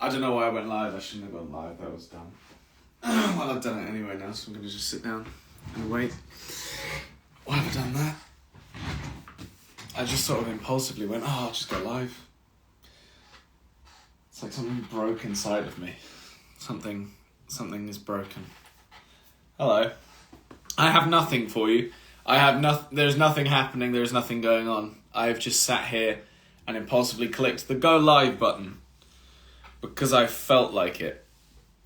I don't know why I went live. I shouldn't have gone live. That was dumb. Well, I've done it anyway now, so I'm going to just sit down and wait. Why have I done that? I just sort of impulsively went, I'll just go live. It's like something broke inside of me. Something is broken. Hello. I have nothing for you. There's nothing happening. There's nothing going on. I've just sat here and impulsively clicked the go live button because I felt like it.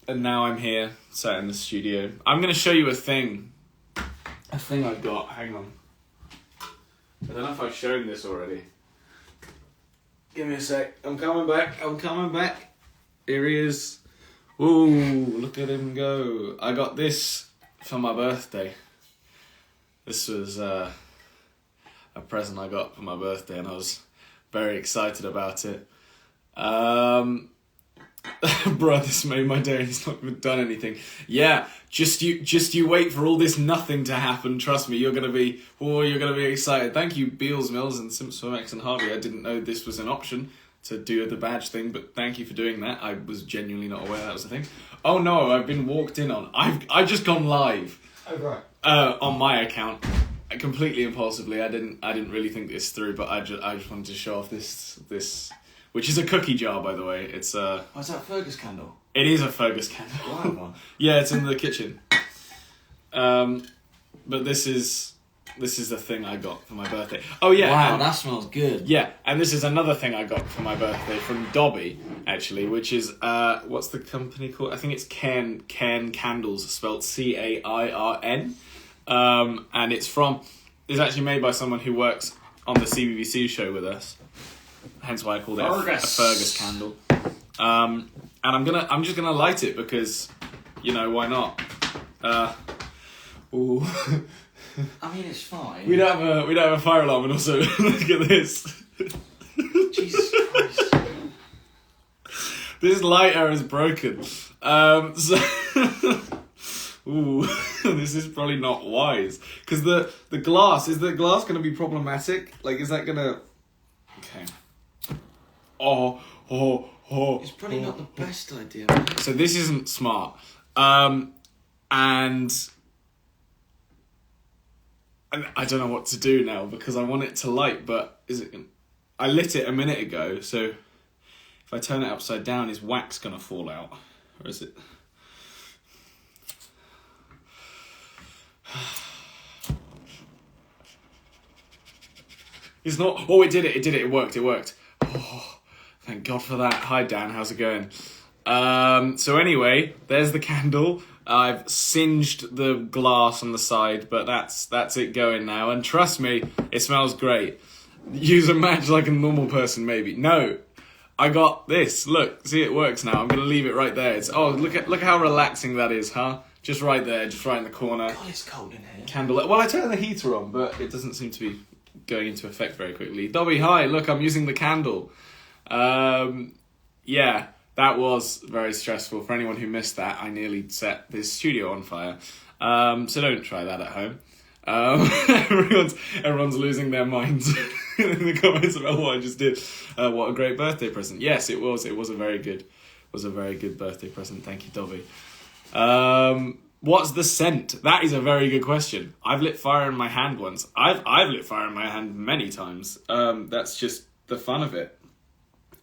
And now I'm here, sat in the studio. I'm going to show you a thing I've got. Hang on. I don't know if I've shown this already. Give me a sec. I'm coming back. Here he is. Ooh, look at him go. I got this for my birthday. This was a present I got for my birthday, and I was very excited about it. Bro, this made my day. He's not even done anything. Yeah, just you wait for all this nothing to happen. Trust me, you're gonna be excited. Thank you, Beals, Mills, and Simpsonx and Harvey. I didn't know this was an option to do the badge thing, but thank you for doing that. I was genuinely not aware that was a thing. Oh no, I've been walked in on. I've just gone live. Oh right. On my account, completely impulsively. I didn't really think this through, but I just wanted to show off this, which is a cookie jar, by the way. It's Oh, is that a Fergus candle? It is a Fergus candle. Right one. Yeah, it's in the kitchen. But this is the thing I got for my birthday. Oh yeah. Wow, that smells good. Yeah, and this is another thing I got for my birthday from Dobby, actually, which is what's the company called? I think it's Cairn Candles, spelled Cairn. And it's actually made by someone who works on the CBBC show with us. Hence why I called it a Fergus candle. And I'm just gonna light it because, why not? Ooh. I mean, it's fine. We don't have a fire alarm, and also look at this. Jesus Christ. This lighter is broken. Ooh, this is probably not wise. Because the glass, is the glass going to be problematic? Like, is that going to... Okay. It's probably not the best idea, man. So this isn't smart. And I don't know what to do now because I want it to light, but I lit it a minute ago, so if I turn it upside down, is wax going to fall out? Or is it... It's not... Oh, it did it. It worked. Oh, thank God for that. Hi, Dan. How's it going? So anyway, there's the candle. I've singed the glass on the side, but that's it going now. And trust me, it smells great. Use a match like a normal person, maybe. No, I got this. Look, see, it works now. I'm gonna leave it right there. Look how relaxing that is, huh? Just right there, just right in the corner. God, it's cold in here. Candle. Well, I turned the heater on, but it doesn't seem to be going into effect very quickly. Dobby, hi. Look, I'm using the candle. Yeah. That was very stressful. For anyone who missed that, I nearly set this studio on fire. So don't try that at home. Everyone's losing their minds in the comments about what I just did. What a great birthday present. Yes, it was. It was a very good birthday present. Thank you, Dobby. What's the scent? That is a very good question. I've lit fire in my hand once. I've lit fire in my hand many times. That's just the fun of it.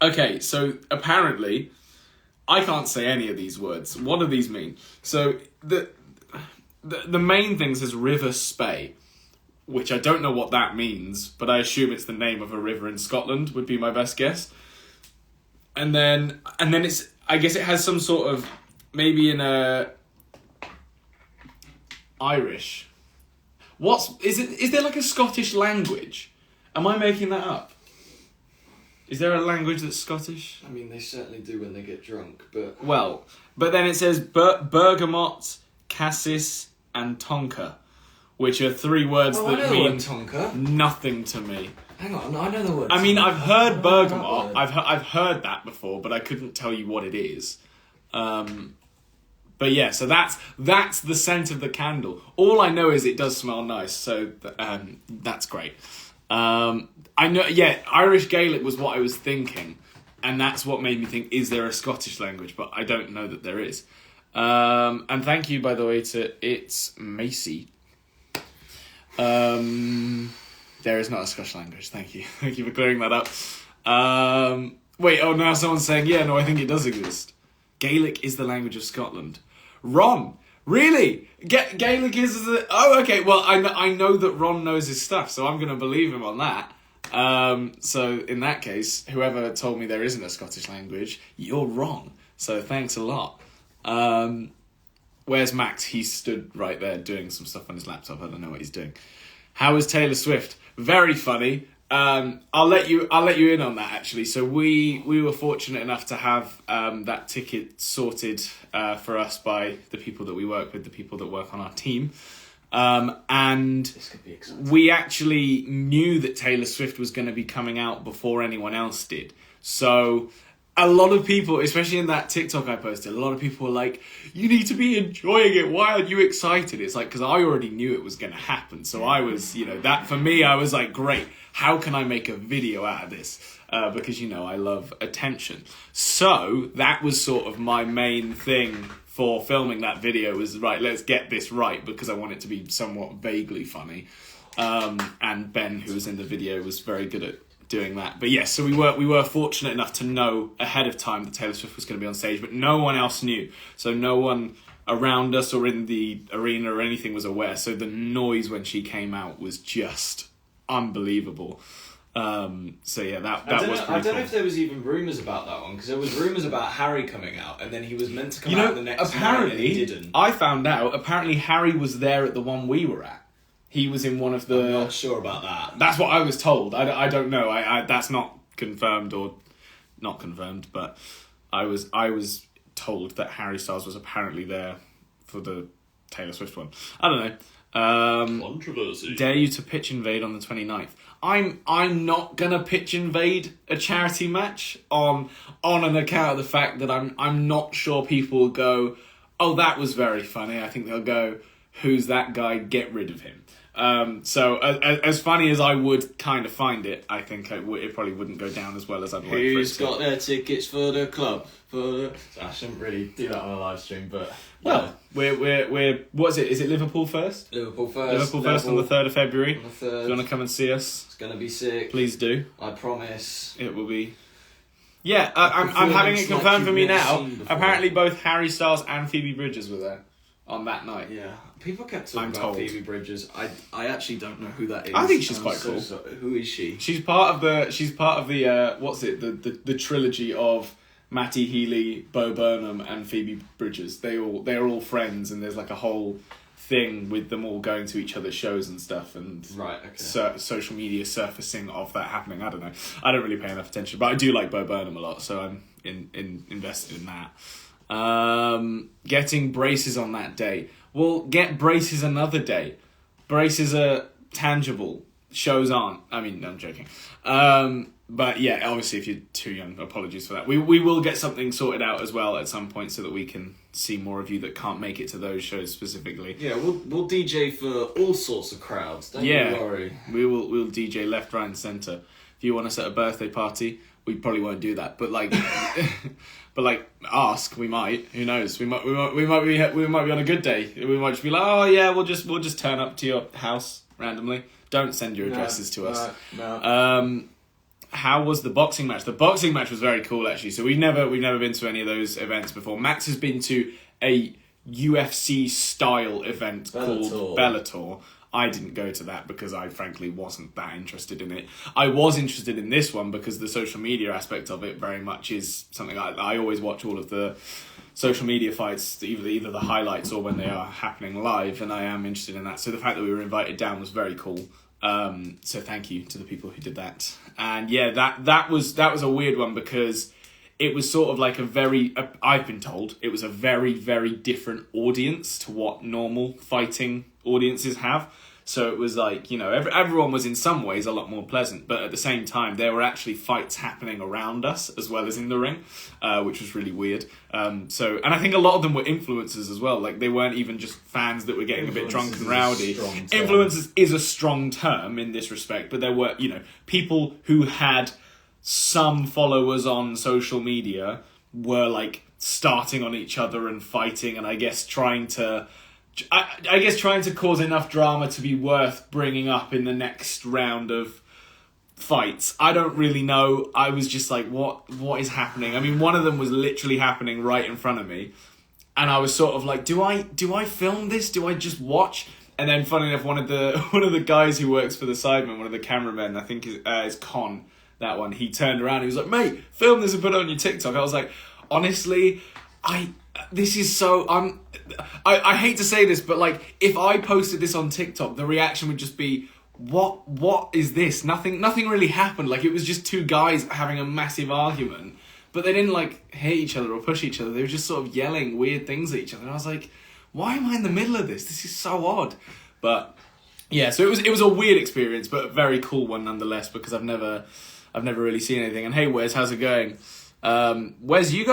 Okay, so apparently... I can't say any of these words. What do these mean? So the main thing says River Spey, which I don't know what that means, but I assume it's the name of a river in Scotland, would be my best guess. And then it's, I guess it has some sort of, maybe in a Irish. Is there like a Scottish language? Am I making that up? Is there a language that's Scottish? I mean, they certainly do when they get drunk, but... Well, but then it says bergamot, cassis, and tonka, which are three words that mean tonka. Nothing to me. Hang on, I know the word. I mean, I've heard bergamot. I've heard that before, but I couldn't tell you what it is. But yeah, so that's the scent of the candle. All I know is it does smell nice, so that's great. I know, yeah, Irish Gaelic was what I was thinking, And that's what made me think, is there a Scottish language? But I don't know that there is. And thank you, by the way, to It's Macy. There is not a Scottish language. Thank you. Thank you for clearing that up. Wait, now someone's saying, yeah, no, I think it does exist. Gaelic is the language of Scotland. Ron, really? Gaelic is the... Oh, okay, well, I know that Ron knows his stuff, so I'm going to believe him on that. So in that case, whoever told me there isn't a Scottish language, you're wrong. So thanks a lot. Where's Max? He stood right there doing some stuff on his laptop. I don't know what he's doing. How is Taylor Swift? Very funny. I'll let you in on that, actually. So we were fortunate enough to have that ticket sorted for us by the people that we work with, the people that work on our team. And This could be exciting. we actually knew that Taylor Swift was going to be coming out before anyone else did. So a lot of people, especially in that TikTok I posted, a lot of people were like, you need to be enjoying it. Why aren't you excited? It's like, because I already knew it was going to happen. So I was, that for me, I was like, great. How can I make a video out of this? Because, I love attention. So that was sort of my main thing for filming that video was, right, let's get this right, because I want it to be somewhat vaguely funny. And Ben, who was in the video, was very good at doing that. But yes, so we were fortunate enough to know ahead of time that Taylor Swift was going to be on stage, but no one else knew. So no one around us or in the arena or anything was aware. So the noise when she came out was just unbelievable. So yeah, that was pretty cool. I don't know if there was even rumours about that one, because there was rumours about Harry coming out, and then he was meant to come out the next night, and he didn't. I found out, apparently Harry was there at the one we were at. He was in one of the... I'm not sure about that. That's what I was told. I don't know. I that's not confirmed or not confirmed, but I was told that Harry Styles was apparently there for the Taylor Swift one. I don't know. Controversy. Dare you to pitch invade on the 29th. I'm not gonna pitch invade a charity match on an account of the fact that I'm not sure people will go, oh, that was very funny. I think they'll go, who's that guy? Get rid of him. So as funny as I would kind of find it, I think it probably wouldn't go down as well as I'd like for it to. Who's got their tickets for the club? I shouldn't really do that on a live stream, but well, we're what is it? Is it Liverpool first? Liverpool first. Liverpool first on the 3rd of February. On the 3rd. If you want to come and see us, It's gonna be sick. please do. I promise. It will be. Yeah, I'm having it confirmed for me now. Apparently, both Harry Styles and Phoebe Bridgers were there on that night. Yeah, people kept talking I'm about told. Phoebe Bridgers. I actually don't know who that is. I think she's quite cool. Who is she? She's part of the what's it, the trilogy of Matty Healy, Bo Burnham, and Phoebe Bridgers. They're all friends, and there's like a whole thing with them all going to each other's shows and stuff, and Right, okay. social media surfacing of that happening. I don't know. I don't really pay enough attention, but I do like Bo Burnham a lot, so I'm invested in that. Getting braces on that day. Well, get braces another day. Braces are tangible. Shows aren't. I mean, no, I'm joking. But yeah, obviously if you're too young, apologies for that. We will get something sorted out as well at some point so that we can see more of you that can't make it to those shows specifically. Yeah, we'll DJ for all sorts of crowds. Don't you worry. We'll DJ left, right, and centre. If you want us at a birthday party, we probably won't do that. But ask. We might. Who knows? We might be on a good day. We might just be like, oh yeah, we'll just turn up to your house randomly. Don't send your addresses to us. No. How was the boxing match? The boxing match was very cool, actually. So we've never been to any of those events before. Max has been to a UFC style event called Bellator. I didn't go to that because I frankly wasn't that interested in it. I was interested in this one because the social media aspect of it very much is something I always watch all of the social media fights, either the highlights or when they are happening live, and I am interested in that. So the fact that we were invited down was very cool. So thank you to the people who did that. And yeah, that was a weird one because it was sort of like I've been told it was a very, very different audience to what normal fighting audiences have. So it was like, everyone was in some ways a lot more pleasant, but at the same time, there were actually fights happening around us as well as in the ring, which was really weird. And I think a lot of them were influencers as well. Like, they weren't even just fans that were getting a bit drunk and rowdy. Influencers is a strong term in this respect, but there were, people who had some followers on social media were like starting on each other and fighting, and I guess trying to cause enough drama to be worth bringing up in the next round of fights. I don't really know. I was just like, what is happening? I mean, one of them was literally happening right in front of me, and I was sort of like, do I film this? Do I just watch? And then, funny enough, one of the guys who works for the Sidemen, one of the cameramen, I think is Con, that one, he turned around, he was like, mate, film this and put it on your TikTok. I was like, honestly, this is so... I hate to say this, but like, if I posted this on TikTok, the reaction would just be, what is this? Nothing really happened. Like, it was just two guys having a massive argument, but they didn't like hit each other or push each other. They were just sort of yelling weird things at each other. And I was like, why am I in the middle of this? This is so odd. But yeah, so it was a weird experience, but a very cool one nonetheless, because I've never really seen anything. And hey, Wes, how's it going? Wes, have you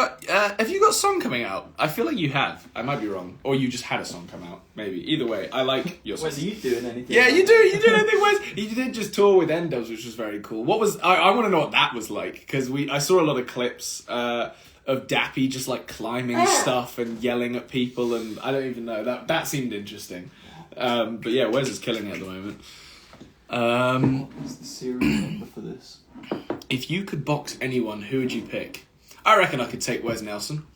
got a song coming out? I feel like you have. I might be wrong. Or you just had a song come out. Maybe. Either way, I like your song. Wes, are you doing anything? Yeah, you do anything, Wes. You did just tour with Endos, which was very cool. I want to know what that was like, because I saw a lot of clips of Dappy just like climbing stuff and yelling at people, and I don't even know. That seemed interesting. But yeah, Wes is killing it at the moment. What's the serial number for this? If you could box anyone, who would you pick? I reckon I could take Wes Nelson.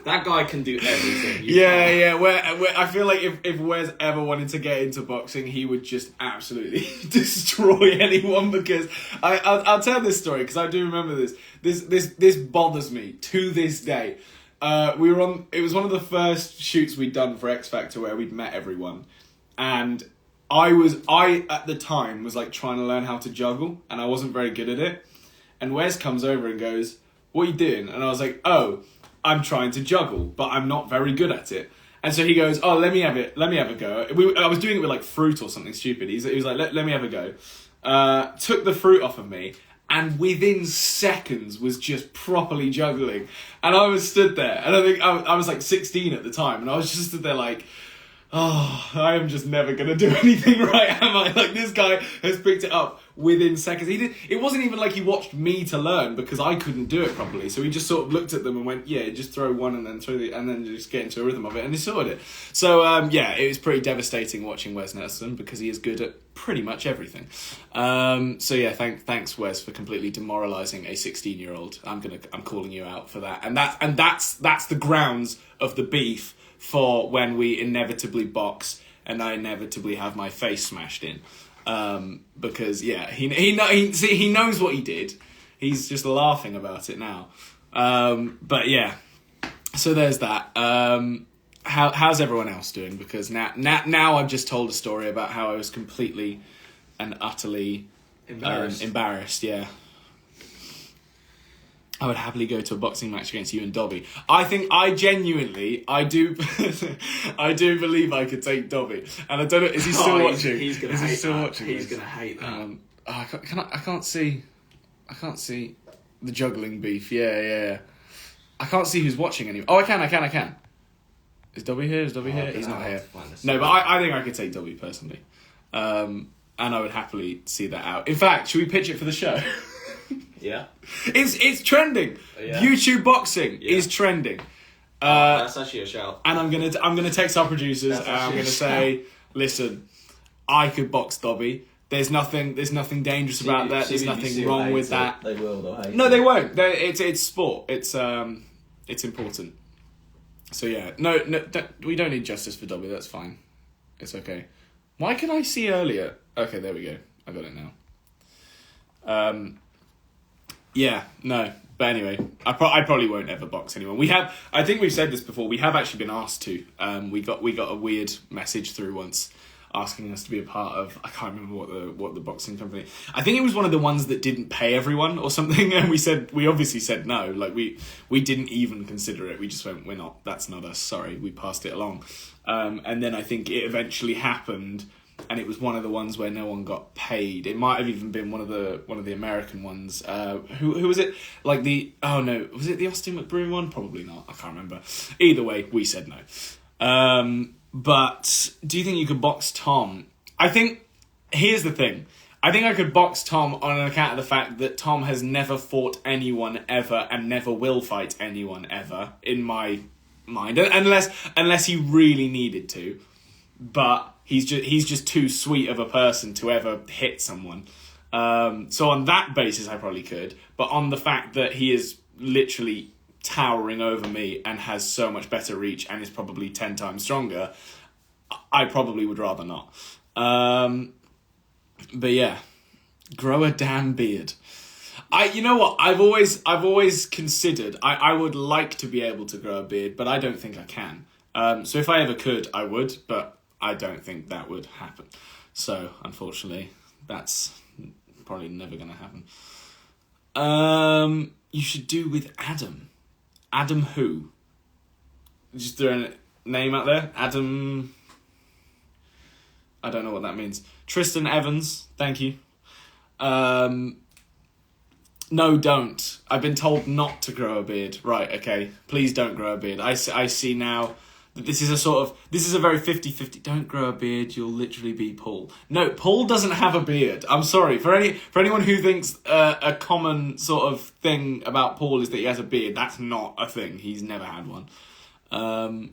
That guy can do everything. Yeah. Where I feel like if Wes ever wanted to get into boxing, he would just absolutely destroy anyone. Because I'll tell this story, because I do remember this. This bothers me to this day. It was one of the first shoots we'd done for X Factor where we'd met everyone, and I at the time was like trying to learn how to juggle, and I wasn't very good at it. And Wes comes over and goes, "What are you doing?" And I was like, "Oh, I'm trying to juggle, but I'm not very good at it." And so he goes, "Oh, let me have a go." I was doing it with like fruit or something stupid. He was like, let me have a go. Took the fruit off of me, and within seconds was just properly juggling. And I was stood there, and I think I was like 16 at the time, and I was just stood there like, oh, I am just never going to do anything right, am I? Like, this guy has picked it up within seconds. It wasn't even like he watched me to learn, because I couldn't do it properly. So he just sort of looked at them and went, yeah, just throw one and then and then just get into a rhythm of it, and he sorted it. So, yeah, it was pretty devastating watching Wes Nelson, because he is good at pretty much everything. So yeah, thanks Wes for completely demoralising a 16-year-old. I'm calling you out for that. And that's the grounds of the beef for when we inevitably box and I inevitably have my face smashed in. Because yeah, he knows what he did. He's just laughing about it now. But yeah, so there's that. How's everyone else doing? Because now I've just told a story about how I was completely and utterly embarrassed. Yeah. I would happily go to a boxing match against you and Dobby. I think I do believe I could take Dobby. And I don't know, is he still watching? He's gonna hate that. He's gonna hate that. I can't see the juggling beef. Yeah. I can't see who's watching anymore. Oh, I can. Is Dobby here? He's not here. No, but I think I could take Dobby personally. And I would happily see that out. In fact, should we pitch it for the show? Yeah. It's trending. Yeah. YouTube boxing is trending. That's actually a shout. And I'm gonna text our producers and I'm gonna say, listen, I could box Dobby. There's nothing dangerous about that. There's nothing wrong with that. They will though. No, they won't. It's sport. It's important. So yeah, no, we don't need justice for Dobby. That's fine. It's okay. Why can I see earlier? Okay, there we go. I got it now. Yeah, no. But anyway, I probably won't ever box anyone. I think we've said this before, we have actually been asked to. We got a weird message through once asking us to be a part of, I can't remember what the boxing company, I think it was one of the ones that didn't pay everyone or something, and we obviously said no. Like, we didn't even consider it. We just went, that's not us, sorry, we passed it along. And then I think it eventually happened, and it was one of the ones where no one got paid. It might have even been one of the American ones. Who was it? Like was it the Austin McBroom one? Probably not. I can't remember. Either way, we said no. But do you think you could box Tom? I think here's the thing. I think I could box Tom on account of the fact that Tom has never fought anyone ever and never will fight anyone ever, in my mind, unless he really needed to. But he's just too sweet of a person to ever hit someone. So on that basis, I probably could. But on the fact that he is literally towering over me and has so much better reach and is probably 10 times stronger, I probably would rather not. But yeah, grow a damn beard. You know what? I've always considered I would like to be able to grow a beard, but I don't think I can. So if I ever could, I would, but I don't think that would happen. So unfortunately, that's probably never going to happen. You should do with Adam. Adam who? Just throw a name out there. Adam. I don't know what that means. Tristan Evans, thank you. No, don't. I've been told not to grow a beard. Right, okay. Please don't grow a beard. I see now that this is a very 50-50. Don't grow a beard, you'll literally be Paul. No, Paul doesn't have a beard. I'm sorry. For anyone who thinks a common sort of thing about Paul is that he has a beard, that's not a thing. He's never had one.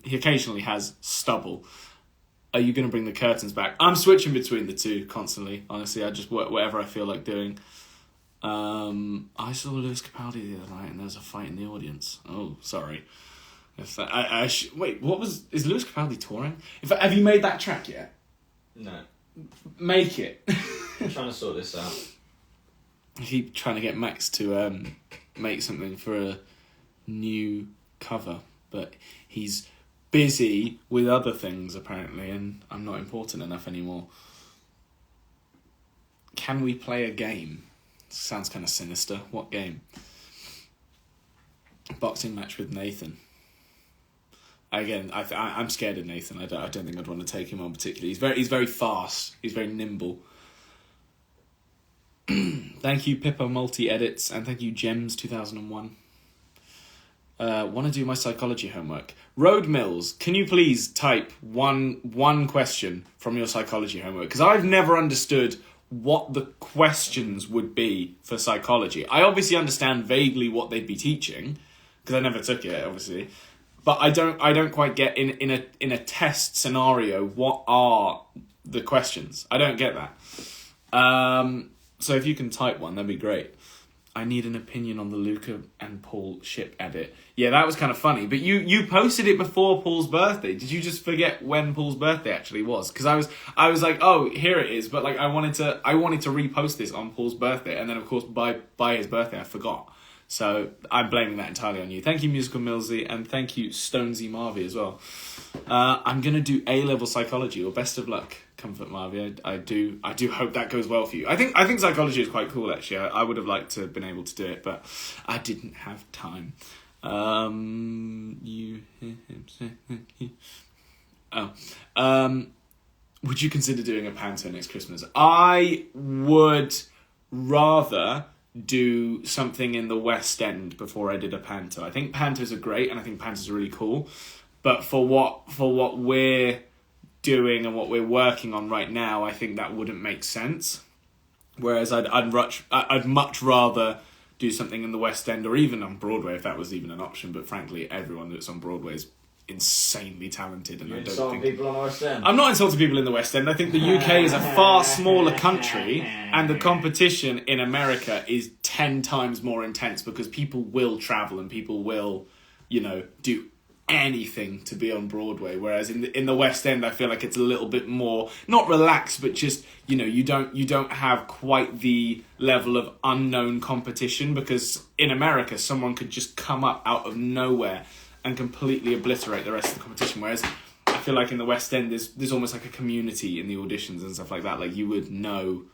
He occasionally has stubble. Are you going to bring the curtains back? I'm switching between the two constantly, honestly. I just work whatever I feel like doing. I saw Lewis Capaldi the other night and there was a fight in the audience. Oh, sorry. Wait, is Lewis Capaldi touring? Have you made that track yet? No. Make it. I'm trying to sort this out. I keep trying to get Max to make something for a new cover, but he's busy with other things apparently, and I'm not important enough anymore. Can we play a game? Sounds kind of sinister. What game? Boxing match with Nathan. Again, I'm scared of Nathan. I don't think I'd want to take him on particularly. He's very fast. He's very nimble. Thank you, Pippa Multi Edits, and thank you, Gems 2001. Want to do my psychology homework. Road Mills, can you please type one question from your psychology homework? Because I've never understood what the questions would be for psychology. I obviously understand vaguely what they'd be teaching, because I never took it, obviously. But I don't quite get in a test scenario what are the questions. I don't get that. So if you can type one, that'd be great. I need an opinion on the Luca and Paul ship edit. Yeah, that was kind of funny. But you posted it before Paul's birthday. Did you just forget when Paul's birthday actually was? Because I was like, oh, here it is. But like I wanted to repost this on Paul's birthday, and then of course by his birthday I forgot. So I'm blaming that entirely on you. Thank you, Musical Millsy, and thank you, Stonesy Marvy as well. I'm gonna do A-level psychology, or best of luck, Comfort Marvy. I do hope that goes well for you. I think psychology is quite cool actually. I would have liked to have been able to do it, but I didn't have time. Would you consider doing a panto next Christmas? I would rather do something in the West End before I did a panto. I think pantos are great, and I think pantos are really cool. But for what we're doing and what we're working on right now, I think that wouldn't make sense. Whereas I'd much rather do something in the West End or even on Broadway if that was even an option. But frankly, everyone that's on Broadway is insanely talented, and I don't think people on the West End. I'm not insulting people in the West End. I think the UK is a far smaller country, and the competition in America is 10 times more intense because people will travel and people will, do anything to be on Broadway. Whereas in the West End, I feel like it's a little bit more not relaxed, but just you don't have quite the level of unknown competition, because in America someone could just come up out of nowhere and completely obliterate the rest of the competition. Whereas I feel like in the West End, there's almost like a community in the auditions and stuff like that. Like you would know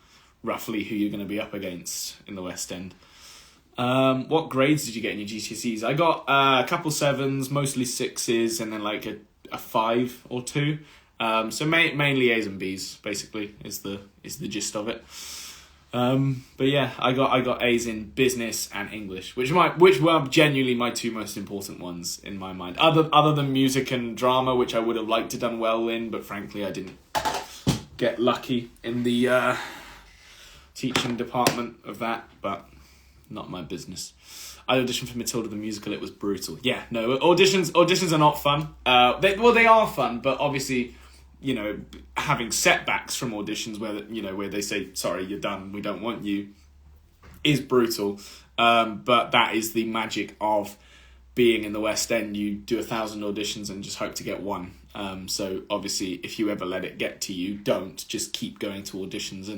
roughly who you're going to be up against in the West End. What grades did you get in your GCSEs? I got a couple 7s, mostly 6s, and then like a 5 or 2. So mainly A's and B's basically is the gist of it. But yeah, I got A's in business and English, which were genuinely my two most important ones in my mind. Other than music and drama, which I would have liked to done well in, but frankly I didn't get lucky in the teaching department of that, but not my business. I auditioned for Matilda the musical. It was brutal. Yeah, no, auditions are not fun. They are fun, but obviously, you know, having setbacks from auditions where they say, sorry, you're done, we don't want you, is brutal. But that is the magic of being in the West End. You do 1,000 auditions and just hope to get one. So obviously, if you ever let it get to you, don't. Just keep going to auditions.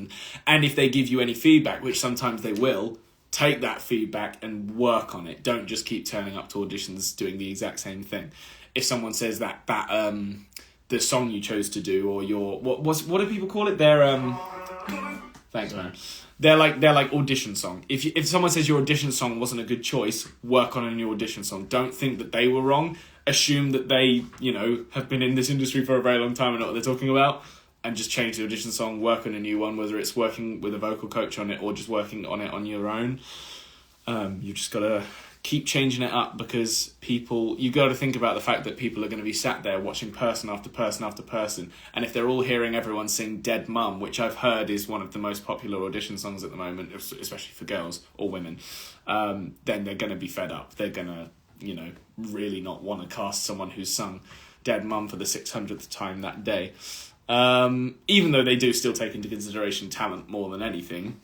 And if they give you any feedback, which sometimes they will, take that feedback and work on it. Don't just keep turning up to auditions doing the exact same thing. If someone says that the song you chose to do, or your what do people call it? Thanks, man. They're like audition song. If someone says your audition song wasn't a good choice, work on a new audition song. Don't think that they were wrong. Assume that they, have been in this industry for a very long time and know what they're talking about, and just change the audition song, work on a new one, whether it's working with a vocal coach on it or just working on it on your own. You just gotta keep changing it up, because you got to think about the fact that people are going to be sat there watching person after person after person, and if they're all hearing everyone sing Dead Mum, which I've heard is one of the most popular audition songs at the moment, especially for girls or women, then they're going to be fed up. They're going to, really not want to cast someone who's sung Dead Mum for the 600th time that day. Even though they do still take into consideration talent more than anything,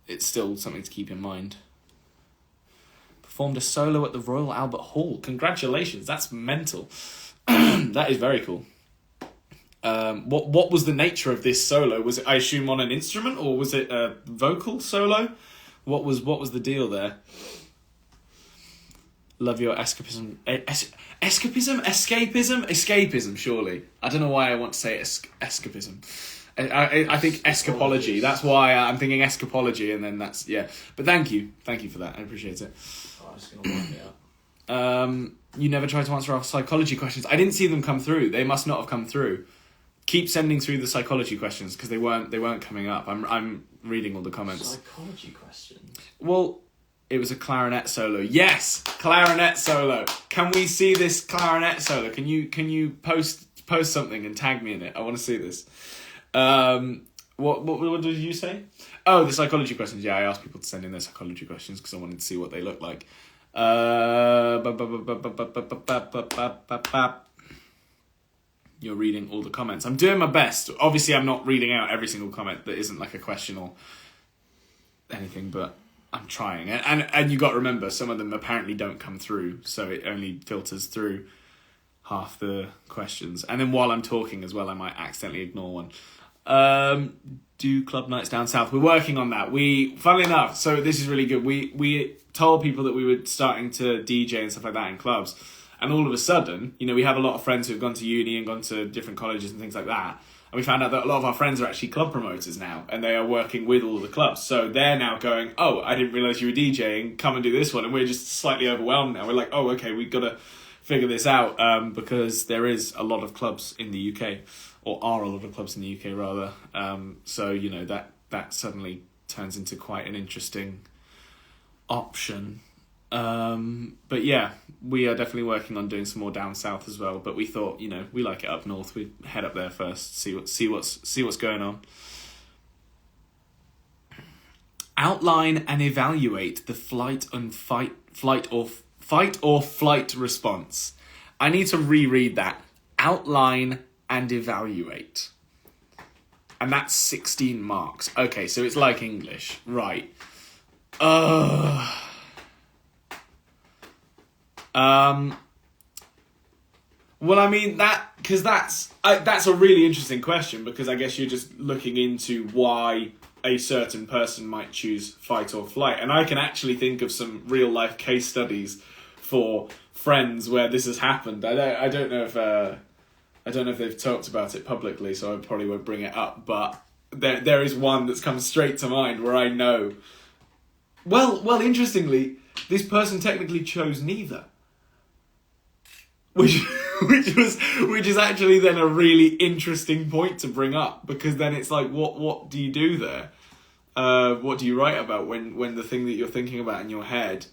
it's still something to keep in mind. Performed a solo at the Royal Albert Hall. Congratulations, that's mental. That is very cool. What was the nature of this solo? Was it, I assume, on an instrument, or was it a vocal solo? What was the deal there? Love your escapism. Escapism, surely. I don't know why I want to say escapism. I think escapology. That's why I'm thinking escapology, and then that's, yeah. But thank you for that. I appreciate it. I'm just gonna wipe it out. You never tried to answer our psychology questions. I didn't see them come through. They must not have come through. Keep sending through the psychology questions, because they weren't coming up. I'm reading all the comments. Psychology questions. Well, it was a clarinet solo. Yes, clarinet solo. Can we see this clarinet solo? Can you post something and tag me in it? I want to see this. What did you say? Oh, the psychology questions. Yeah, I asked people to send in their psychology questions because I wanted to see what they look like. You're reading all the comments. I'm doing my best. Obviously, I'm not reading out every single comment that isn't like a question or anything, but I'm trying. And you got to remember, some of them apparently don't come through, so it only filters through half the questions. And then while I'm talking as well, I might accidentally ignore one. Do club nights down south. We're working on that. Funnily enough, so this is really good. We told people that we were starting to DJ and stuff like that in clubs. And all of a sudden, we have a lot of friends who've gone to uni and gone to different colleges and things like that. And we found out that a lot of our friends are actually club promoters now, and they are working with all of the clubs. So they're now going, oh, I didn't realise you were DJing, come and do this one. And we're just slightly overwhelmed now. We're like, oh, okay, we've got to figure this out, because there is a lot of clubs in the UK, or are a lot of clubs in the UK rather. So, that suddenly turns into quite an interesting option. But yeah, we are definitely working on doing some more down south as well. But we thought, we like it up north. We'd head up there first, see what's going on. Outline and evaluate the fight or flight response. I need to reread that. Outline and evaluate. And that's 16 marks. Okay, so it's like English. Right. Well, I mean, because that's a really interesting question, because I guess you're just looking into why a certain person might choose fight or flight. And I can actually think of some real life case studies for friends where this has happened. I don't know if they've talked about it publicly, so I probably won't bring it up, but there is one that's come straight to mind where I know. Well, interestingly, this person technically chose neither. Which is actually then a really interesting point to bring up, because then it's like, what do you do there? What do you write about when the thing that you're thinking about in your head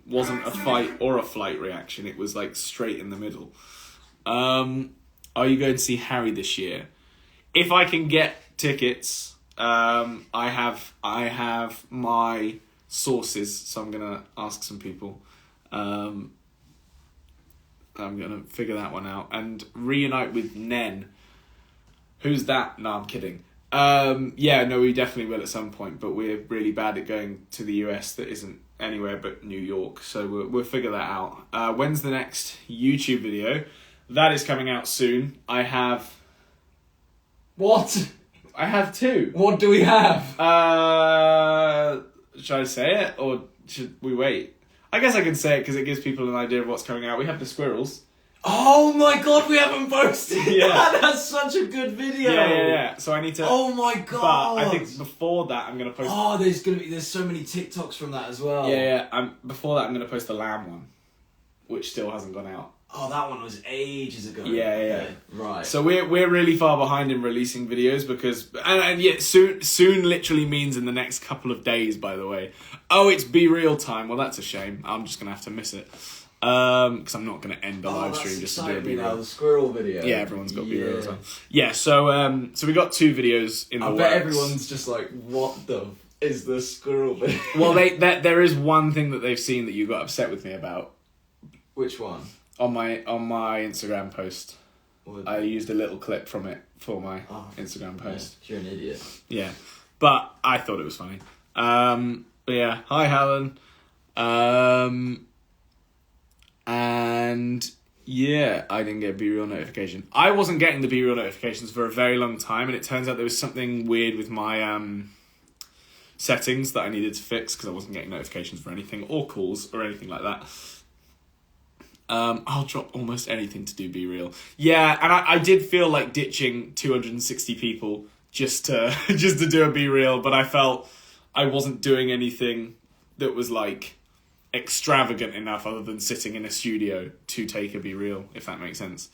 wasn't a fight or a flight reaction? It was like straight in the middle. Are you going to see Harry this year? If I can get tickets, I have my sources, so I'm gonna ask some people. I'm gonna figure that one out and reunite with Nen. Who's that? No, I'm kidding. Yeah, no, we definitely will at some point, but we're really bad at going to the US that isn't anywhere but New York, so we'll figure that out. When's the next YouTube video? That is coming out soon. I have... What? I have 2. What do we have? Should I say it, or should we wait? I guess I can say it because it gives people an idea of what's coming out. We have the squirrels. Oh my god, we haven't posted Yeah. that! That's such a good video! Yeah. So I need to... Oh my god! But I think before that I'm going to post... Oh, there's so many TikToks from that as well. Yeah. Before that I'm going to post the lamb one, which still hasn't gone out. Oh, that one was ages ago. Yeah. Okay, right. So we're really far behind in releasing videos because... And yeah, soon literally means in the next couple of days, by the way. Oh, it's Be Real time. Well, that's a shame. I'm just going to have to miss it. Because I'm not going to end the live stream just to do a Be Real. The squirrel video. Yeah, everyone's got Be Real as well. Yeah, so we got 2 videos in the works. I bet everyone's just like, what the is the squirrel video? Well, there is one thing that they've seen that you got upset with me about. Which one? On my Instagram post. I used a little clip from it for my Instagram post. Yeah, you're an idiot. Yeah, but I thought it was funny. But yeah, hi Helen. And yeah, I didn't get a Be Real notification. I wasn't getting the Be Real notifications for a very long time, and it turns out there was something weird with my settings that I needed to fix because I wasn't getting notifications for anything or calls or anything like that. I'll drop almost anything to do Be Real. Yeah, and I did feel like ditching 260 people just to do a Be Real, but I felt I wasn't doing anything that was like extravagant enough other than sitting in a studio to take a Be Real, if that makes sense.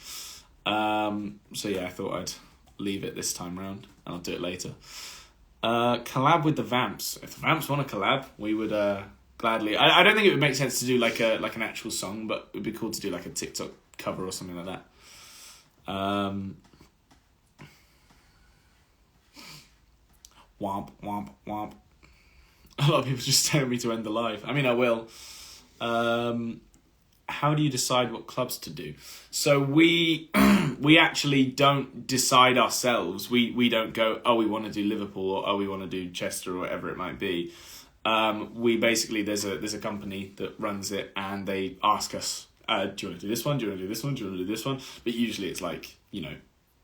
So yeah, I thought I'd leave it this time round and I'll do it later. Collab with the Vamps. If the Vamps want to collab, we would gladly. I don't think it would make sense to do like an actual song, but it would be cool to do like a TikTok cover or something like that. Womp womp womp. A lot of people just tell me to end the live. I mean, I will. How do you decide what clubs to do? So we actually don't decide ourselves. We don't go, oh, we want to do Liverpool or oh, we want to do Chester or whatever it might be. We basically, there's a company that runs it and they ask us, do you want to do this one? Do you want to do this one? Do you want to do this one? But usually it's like,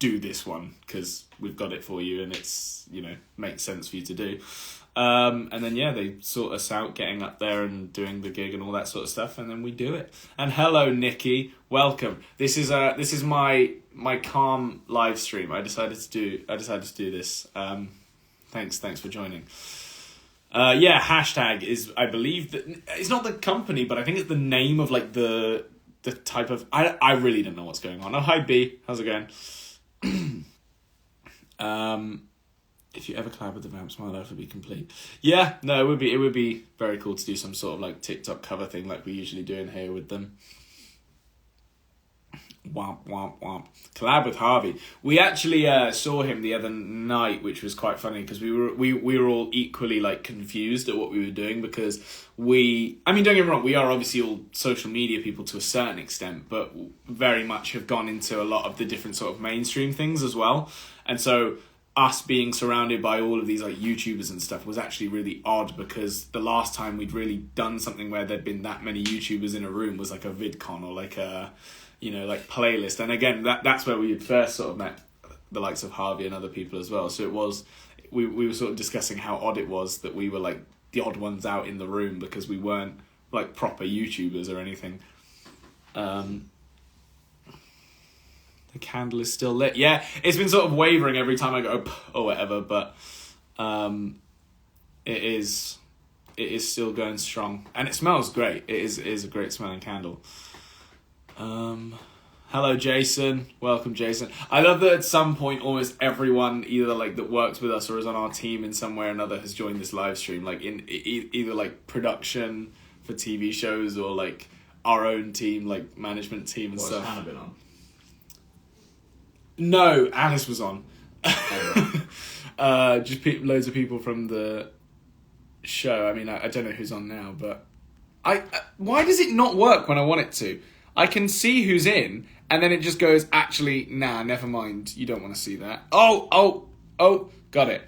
do this one because we've got it for you and it's, makes sense for you to do. And then they sort us out getting up there and doing the gig and all that sort of stuff, and then we do it. And hello Nikki, welcome. This is my calm live stream. I decided to do this. Thanks for joining. Hashtag is, I believe that it's not the company, but I think it's the name of like the type of. I really don't know what's going on. Oh, hi B, how's it going? If you ever collab with the Vamps, my life would be complete. Yeah, no, it would be very cool to do some sort of like TikTok cover thing like we usually do in here with them. Womp womp womp. Collab with Harvey. We actually saw him the other night, which was quite funny because we were all equally like confused at what we were doing because don't get me wrong, we are obviously all social media people to a certain extent, but very much have gone into a lot of the different sort of mainstream things as well, and so us being surrounded by all of these like YouTubers and stuff was actually really odd because the last time we'd really done something where there'd been that many YouTubers in a room was like a VidCon or like a like playlist, and again that's where we had first sort of met the likes of Harvey and other people as well. So it was we were sort of discussing how odd it was that we were like the odd ones out in the room because we weren't like proper YouTubers or anything. The candle is still lit. Yeah, it's been sort of wavering every time I go or whatever, but it is still going strong and it smells great. It is a great smelling candle. Hello Jason, welcome Jason. I love that at some point almost everyone either like that works with us or is on our team in some way or another has joined this live stream, like in either like production for TV shows or like our own team, like management team and stuff. Has Hannah been on? No, Alice was on. Loads of people from the show. I mean, I don't know who's on now, but why does it not work when I want it to? I can see who's in, and then it just goes, actually, nah, never mind. You don't want to see that. Oh, got it.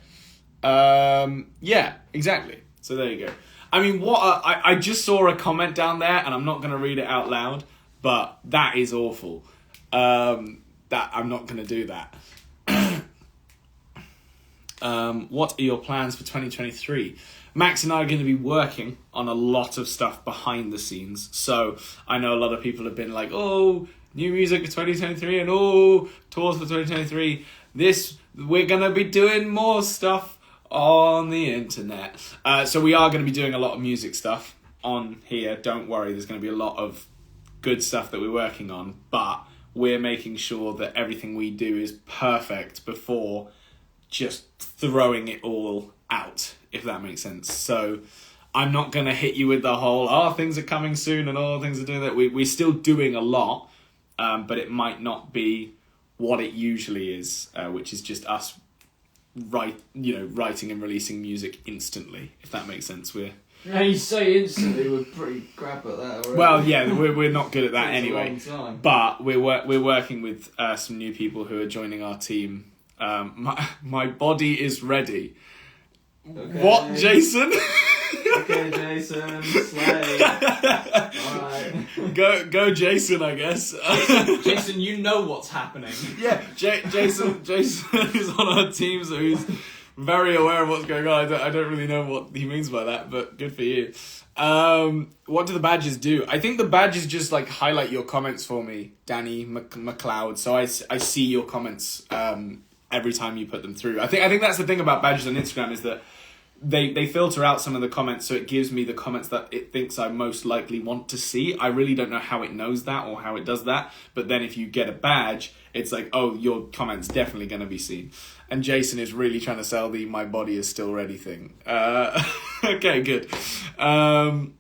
Yeah, exactly. So there you go. I mean, I just saw a comment down there, and I'm not going to read it out loud, but that is awful. That I'm not going to do that. What are your plans for 2023? Max and I are going to be working on a lot of stuff behind the scenes. So I know a lot of people have been like, oh, new music for 2023 and oh, tours for 2023. We're going to be doing more stuff on the internet. So we are going to be doing a lot of music stuff on here. Don't worry, there's going to be a lot of good stuff that we're working on. But we're making sure that everything we do is perfect before just throwing it all out, if that makes sense. So I'm not going to hit you with the whole, things are coming soon and all things are doing that. We're still doing a lot, but it might not be what it usually is, which is just us writing and releasing music instantly, if that makes sense. Yeah, you say instantly, we're pretty crap at that already. Well, yeah, we're not good at that anyway. But we're working with some new people who are joining our team. My body is ready. Okay. What, Jason? Okay, Jason, slay. Alright. Go, Jason, I guess. Jason, you know what's happening. Yeah, Jason is on our team, so he's very aware of what's going on. I don't really know what he means by that, but good for you. What do the badges do? I think the badges just like highlight your comments for me, Danny McLeod. So I see your comments every time you put them through. I think that's the thing about badges on Instagram is that they filter out some of the comments, so it gives me the comments that it thinks I most likely want to see. I really don't know how it knows that or how it does that, but then if you get a badge, it's like, oh, your comment's definitely going to be seen. And Jason is really trying to sell the my body is still ready thing. Okay, good. And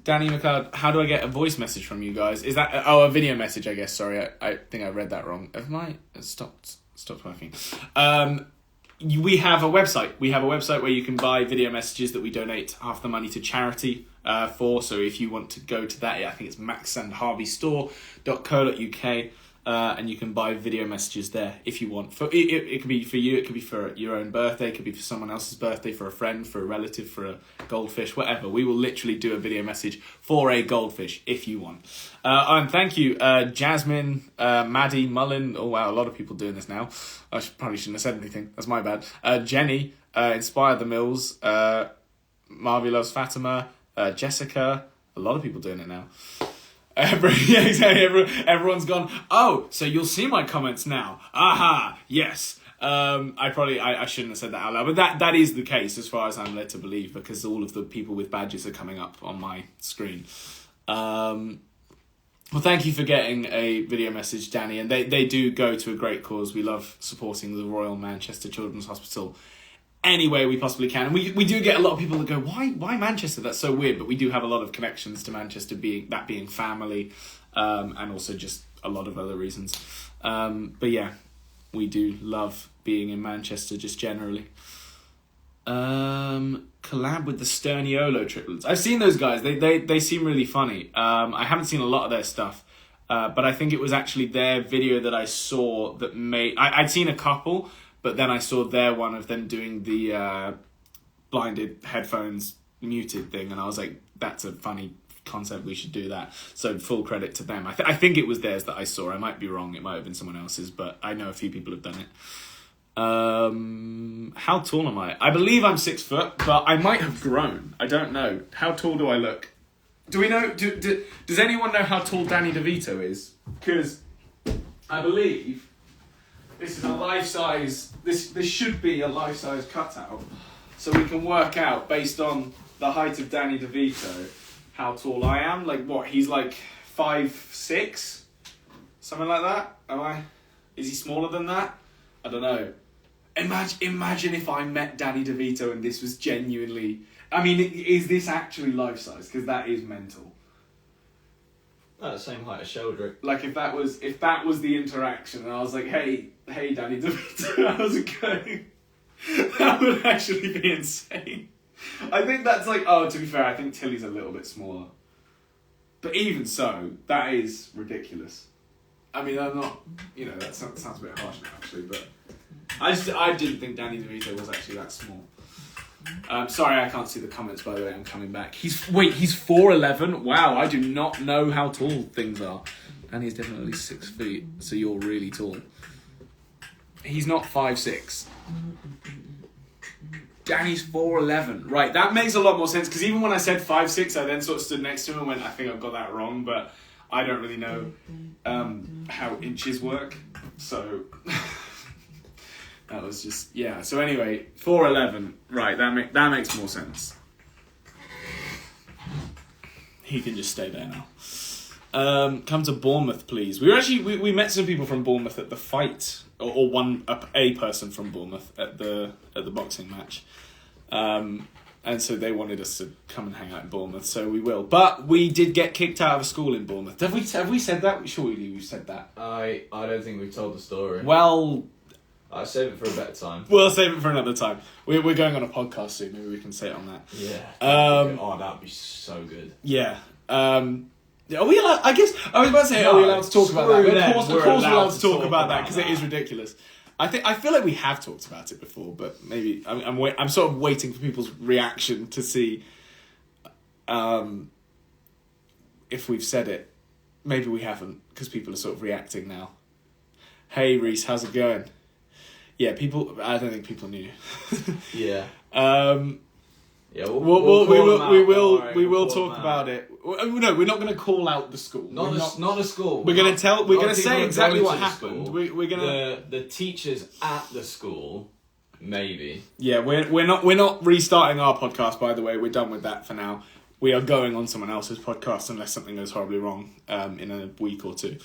Danny McLeod, how do I get a voice message from you guys? Is that a video message? I guess. Sorry, I think I read that wrong. Have I stopped working? We have a website. We have a website where you can buy video messages that we donate half the money to charity for. So if you want to go to that, I think it's maxandharveystore.co.uk. And you can buy video messages there if you want. It could be for you, it could be for your own birthday, it could be for someone else's birthday, for a friend, for a relative, for a goldfish, whatever. We will literally do a video message for a goldfish if you want. And thank you, Jasmine, Maddie, Mullen. Oh wow, a lot of people doing this now. Probably shouldn't have said anything. That's my bad. Jenny, Inspire the Mills, Marvy Loves Fatima, Jessica. A lot of people doing it now. Yeah, exactly. Everyone's gone, oh, so you'll see my comments now. Aha, yes. I shouldn't have said that out loud, but that is the case as far as I'm led to believe, because all of the people with badges are coming up on my screen. Well, thank you for getting a video message, Danny, and they do go to a great cause. We love supporting the Royal Manchester Children's Hospital any way we possibly can. And we do get a lot of people that go, why Manchester? That's so weird. But we do have a lot of connections to Manchester, being family, and also just a lot of other reasons. But yeah, we do love being in Manchester just generally. Collab with the Sterniolo triplets. I've seen those guys. They seem really funny. I haven't seen a lot of their stuff. But I think it was actually their video that I saw that made... I'd seen a couple, but then I saw their one of them doing the blinded headphones muted thing, and I was like, that's a funny concept, we should do that. So full credit to them. I think it was theirs that I saw. I might be wrong, it might have been someone else's, but I know a few people have done it. How tall am I? I believe I'm 6 foot, but I might have grown. I don't know. How tall do I look? Do we know? Does anyone know how tall Danny DeVito is? Because I believe this is a life-size... This should be a life-size cutout. So we can work out, based on the height of Danny DeVito, how tall I am. Like, what? He's like 5'6"? Something like that? Am I? Is he smaller than that? I don't know. Imagine if I met Danny DeVito and this was genuinely... I mean, is this actually life-size? Because that is mental. At the same height as Sheldrick. Like if that was the interaction, and I was like, hey, Danny DeVito, how's it going? That would actually be insane. I think that's like, to be fair, I think Tilly's a little bit smaller. But even so, that is ridiculous. I mean, I'm not, that sounds a bit harsh now, actually, but I didn't think Danny DeVito was actually that small. Sorry, I can't see the comments, by the way. I'm coming back. He's 4'11". Wow, I do not know how tall things are. And he's definitely 6 feet, so you're really tall. He's not 5'6". Danny's 4'11". Right, that makes a lot more sense, because even when I said 5'6", I then sort of stood next to him and went, I think I've got that wrong, but I don't really know how inches work, so... That was just, yeah. So anyway, 4'11". Right, that makes more sense. He can just stay there now. Come to Bournemouth, please. We met some people from Bournemouth at the fight, or a person from Bournemouth at the boxing match, and so they wanted us to come and hang out in Bournemouth. So we will. But we did get kicked out of a school in Bournemouth. Have we said that? Surely we've said that. I don't think we've told the story. Well. I'll save it for a better time. We'll save it for another time. We're going on a podcast soon. Maybe we can say it on that. Yeah. That'd be so good. Yeah. Are we allowed? I guess I was about to say, are we allowed to talk about that? Of course, we're allowed to talk about that because it is ridiculous. I feel like we have talked about it before, but maybe I'm sort of waiting for people's reaction to see if we've said it. Maybe we haven't because people are sort of reacting now. Hey Reese, how's it going? Yeah, I don't think people knew. Yeah. Yeah, we will talk about it. No, we're not going to call out the school. Not a school. We're going to say exactly what happened. We're going to the teachers at the school, maybe. Yeah, we're not restarting our podcast. By the way, we're done with that for now. We are going on someone else's podcast unless something goes horribly wrong in a week or two.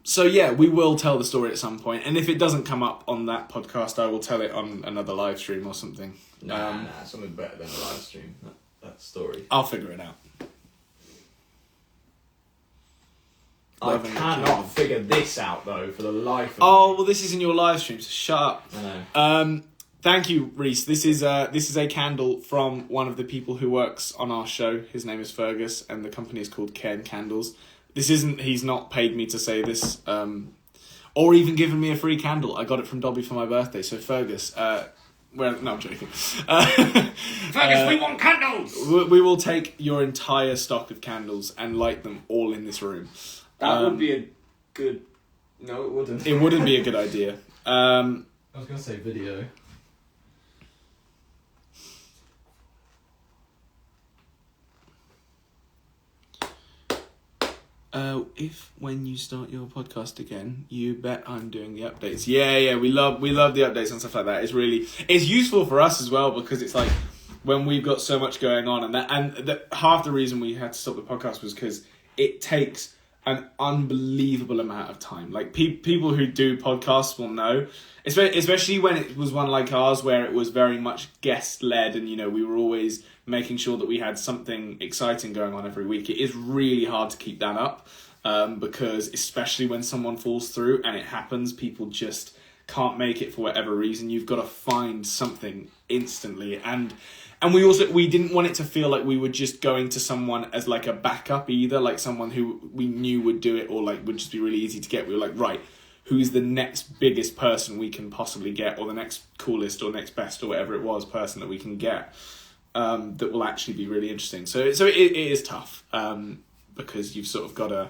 So yeah, we will tell the story at some point, and if it doesn't come up on that podcast, I will tell it on another live stream or something. Nah, something better than a live stream. That story. I'll figure it out. I cannot figure this out though for the life of me. Well, this isn't your live stream, so shut up. I know. Thank you, Reese. This is a candle from one of the people who works on our show. His name is Fergus, and the company is called Cairn Candles. He's not paid me to say this, or even given me a free candle. I got it from Dobby for my birthday, so Fergus, no, I'm joking. Fergus, we want candles! We will take your entire stock of candles and light them all in this room. That would be a good... No, it wouldn't. It wouldn't be a good idea. I was going to say video. If when you start your podcast again, you bet I'm doing the updates. Yeah, we love the updates and stuff like that. It's useful for us as well because it's like when we've got so much going on, and half the reason we had to stop the podcast was because it takes an unbelievable amount of time. Like people who do podcasts will know, especially when it was one like ours where it was very much guest led, and we were always making sure that we had something exciting going on every week. It is really hard to keep that up because especially when someone falls through and it happens, people just can't make it for whatever reason. You've got to find something instantly, and we didn't want it to feel like we were just going to someone as like a backup either, like someone who we knew would do it or like would just be really easy to get. We were like, right, who's the next biggest person we can possibly get, or the next coolest or next best or whatever it was person that we can get that will actually be really interesting. So it is tough because you've sort of got to...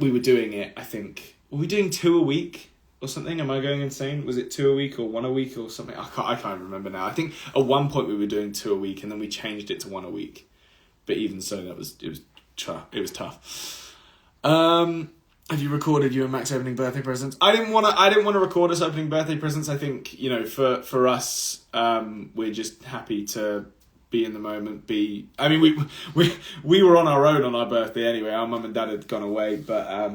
we were doing it, I think... Were we doing 2 a week or something? Am I going insane? Was it 2 a week or 1 a week or something? I can't remember now. I think at one point we were doing 2 a week and then we changed it to 1 a week. But even so, it was tough. Have you recorded you and Max opening birthday presents? I didn't want to record us opening birthday presents. I think for us, we're just happy to be in the moment. I mean, we were on our own on our birthday anyway. Our mum and dad had gone away, but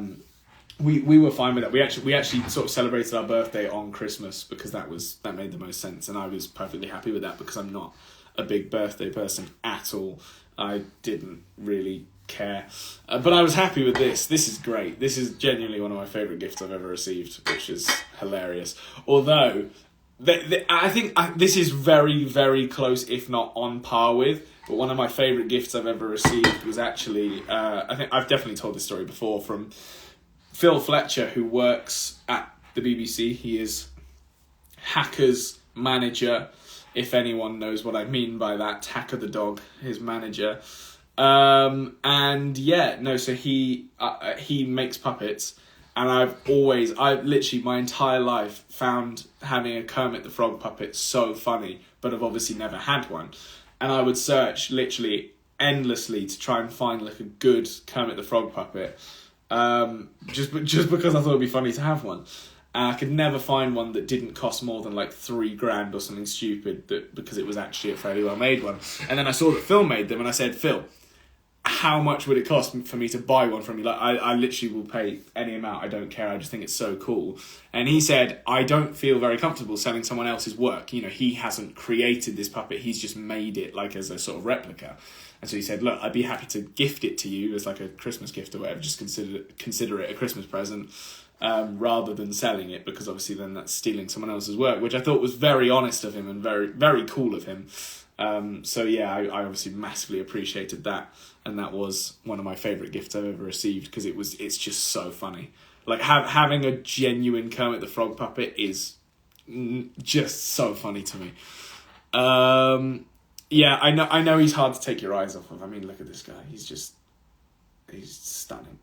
we were fine with that. We actually sort of celebrated our birthday on Christmas because that made the most sense, and I was perfectly happy with that because I'm not a big birthday person at all. I didn't really care. But I was happy with this. This is great. This is genuinely one of my favourite gifts I've ever received, which is hilarious. Although, I think this is very, very close, if not on par with, but one of my favourite gifts I've ever received was actually, I think I've definitely told this story before, from Phil Fletcher, who works at the BBC. He is Hacker's manager, if anyone knows what I mean by that. Hacker the dog, his manager. So he makes puppets, and I've literally my entire life found having a Kermit the Frog puppet so funny, but I've obviously never had one. And I would search literally endlessly to try and find like a good Kermit the Frog puppet, just because I thought it'd be funny to have one. And I could never find one that didn't cost more than like $3,000 or something stupid, because it was actually a fairly well made one. And then I saw that Phil made them, and I said, Phil, how much would it cost for me to buy one from you? Like, I literally will pay any amount. I don't care. I just think it's so cool. And he said, I don't feel very comfortable selling someone else's work. You know, he hasn't created this puppet. He's just made it like as a sort of replica. And so he said, look, I'd be happy to gift it to you as like a Christmas gift or whatever. Just consider it a Christmas present, rather than selling it, because obviously then that's stealing someone else's work, which I thought was very honest of him and very, very cool of him. I obviously massively appreciated that, and that was one of my favourite gifts I've ever received, because it's just so funny. Like, having a genuine Kermit the Frog puppet is just so funny to me. I know he's hard to take your eyes off of. I mean, look at this guy. He's stunning.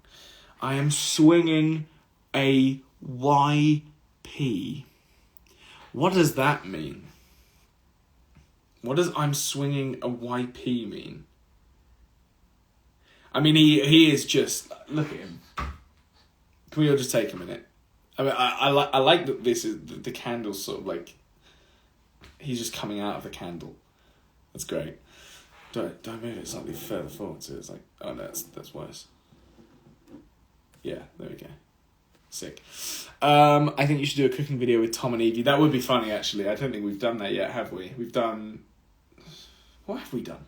I am swinging a YP. What does that mean? What does I'm swinging a YP mean? I mean, he is just... Look at him. Can we all just take a minute? I mean, I like that this is... The candle's sort of like... He's just coming out of the candle. That's great. Do I move it slightly further forward so it's like... Oh, no, that's worse. Yeah, there we go. Sick. I think you should do a cooking video with Tom and Evie. That would be funny, actually. I don't think we've done that yet, have we? We've done... What have we done?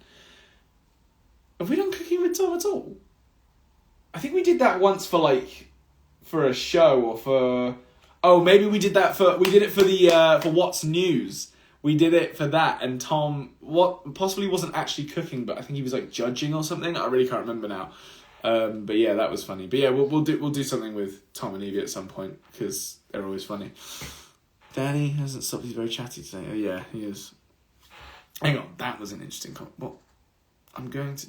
Have we done cooking with Tom at all? I think we did that once for a show, or for... Oh, maybe we did that for... We did it for What's News. We did it for that, and Tom possibly wasn't actually cooking, but I think he was like judging or something. I really can't remember now. But yeah, that was funny. But yeah, we'll do something with Tom and Evie at some point, because they're always funny. Danny hasn't stopped. He's very chatty today. Oh yeah, he is. Hang on, that was an interesting comment. What? I'm going to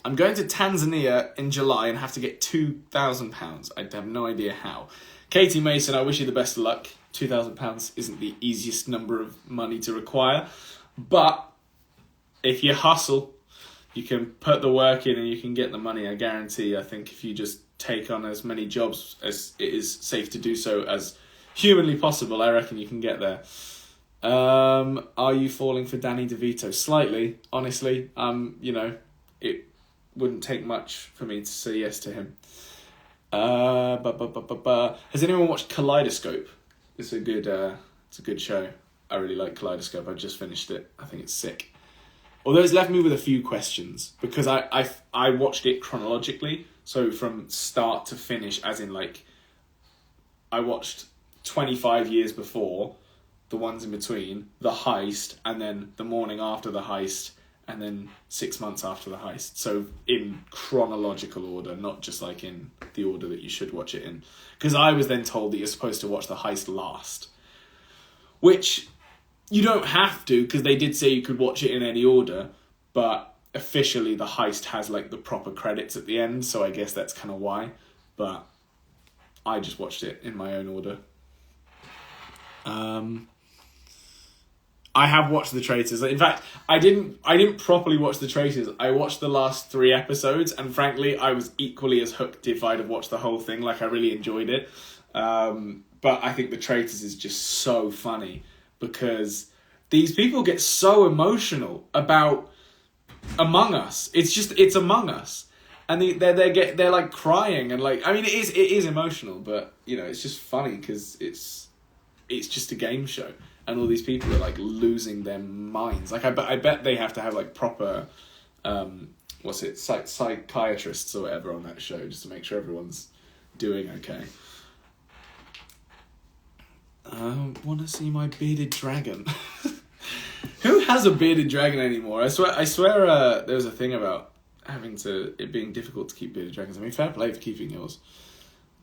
Tanzania in July and have to get £2,000. I have no idea how. Katie Mason, I wish you the best of luck. £2,000 isn't the easiest number of money to require, but if you hustle, you can put the work in and you can get the money. I guarantee. I think if you just take on as many jobs as it is safe to do so as humanly possible, I reckon you can get there. Are you falling for Danny DeVito? Slightly, honestly. It wouldn't take much for me to say yes to him. Has anyone watched Kaleidoscope? It's a good show. I really like Kaleidoscope. I just finished it. I think it's sick. Although it's left me with a few questions, because I watched it chronologically, so from start to finish, as in like I watched 25 years before, the ones in between, the heist, and then the morning after the heist, and then 6 months after the heist. So in chronological order, not just like in the order that you should watch it in. Because I was then told that you're supposed to watch the heist last, which you don't have to, because they did say you could watch it in any order, but officially the heist has like the proper credits at the end, so I guess that's kind of why. But I just watched it in my own order. I have watched The Traitors. In fact, I didn't properly watch The Traitors. I watched the last 3 episodes, and frankly, I was equally as hooked if I'd have watched the whole thing. Like, I really enjoyed it. But I think The Traitors is just so funny, because these people get so emotional about Among Us. It's Among Us. And they're like crying, and like, I mean, it is emotional, but you know, it's just funny because it's just a game show. And all these people are like losing their minds. Like I bet they have to have like proper psychiatrists or whatever on that show, just to make sure everyone's doing okay. I want to see my bearded dragon. Who has a bearded dragon anymore? I swear. There was a thing about it being difficult to keep bearded dragons. I mean, fair play for keeping yours.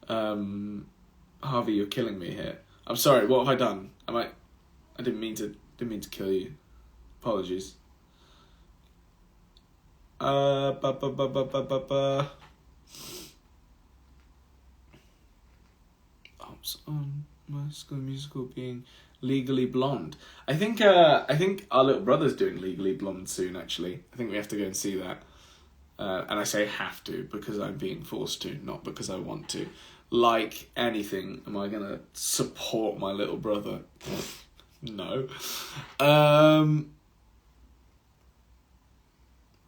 Harvey, you're killing me here. I'm sorry. What have I done? I didn't mean to kill you. Apologies. On my School Musical being Legally Blonde. I think our little brother's doing Legally Blonde soon. Actually, I think we have to go and see that. And I say have to because I'm being forced to, not because I want to. Like anything, am I gonna support my little brother? No.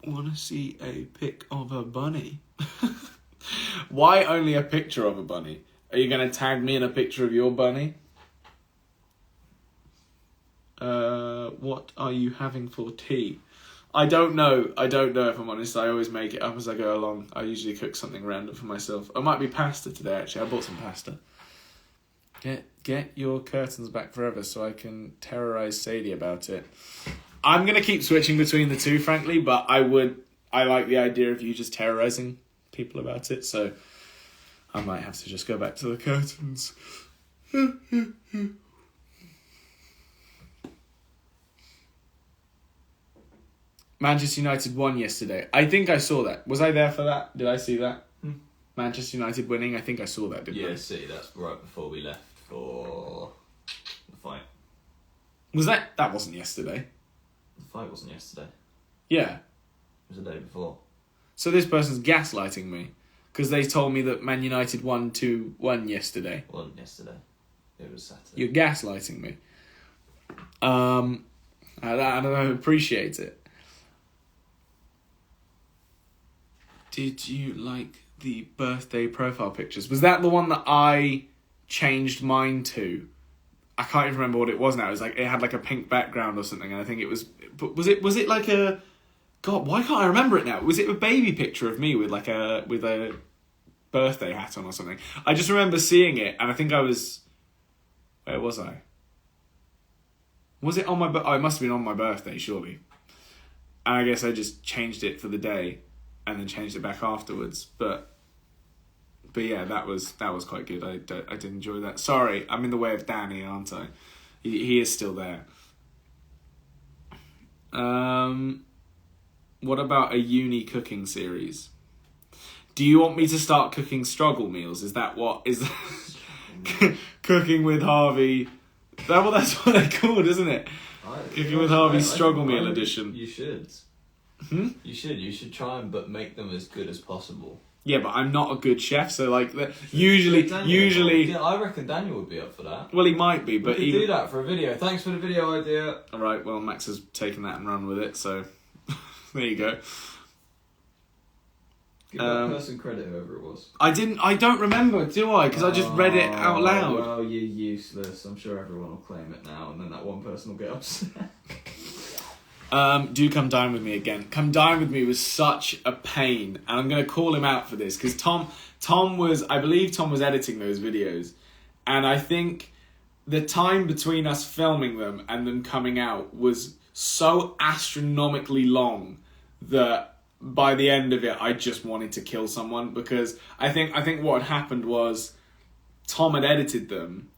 Want to see a pic of a bunny? Why only a picture of a bunny? Are you going to tag me in a picture of your bunny? What are you having for tea? I don't know if I'm honest. I always make it up as I go along. I usually cook something random for myself. It might be pasta today, actually. I bought some pasta. Get your curtains back forever so I can terrorise Sadie about it. I'm going to keep switching between the two, frankly, but I like the idea of you just terrorising people about it, so I might have to just go back to the curtains. Manchester United won yesterday. I think I saw that. Was I there for that? Did I see that? Manchester United winning? I think I saw that, didn't I? Yeah, see, that's right before we left for the fight. Was that... That wasn't yesterday. The fight wasn't yesterday. Yeah. It was the day before. So this person's gaslighting me. Because they told me that Man United won 2-1 yesterday. It wasn't yesterday. It was Saturday. You're gaslighting me. I don't appreciate it. Did you like the birthday profile pictures? Was that the one that I changed mine to? I can't even remember what it was now. It was like it had like a pink background or something, and I think it was. But was it like a? God, why can't I remember it now? Was it a baby picture of me with a birthday hat on or something? I just remember seeing it, and I think I was. Where was I? Was it on my? Oh, it must have been on my birthday, surely. And I guess I just changed it for the day, and then changed it back afterwards. But yeah, that was quite good. I did enjoy that. Sorry, I'm in the way of Danny, aren't I? He is still there. What about a uni cooking series? Do you want me to start cooking struggle meals? Is that what is cooking with Harvey? That's what they're called, isn't it? Cooking with Harvey struggle meal edition. You should. You should try and make them as good as possible. Yeah, but I'm not a good chef, so like usually. Yeah, I reckon Daniel would be up for that. Well, he might be, but he could do that for a video. Thanks for the video idea. All right, well, Max has taken that and run with it, so there you go. Give that person credit, whoever it was. I don't remember, do I? Because I just read it out loud. Well, you're useless. I'm sure everyone will claim it now, and then that one person will get upset. Do come dine with me again. Come dine with me was such a pain, and I'm going to call him out for this because I believe Tom was editing those videos, and I think the time between us filming them and them coming out was so astronomically long that by the end of it I just wanted to kill someone, because I think what had happened was Tom had edited them.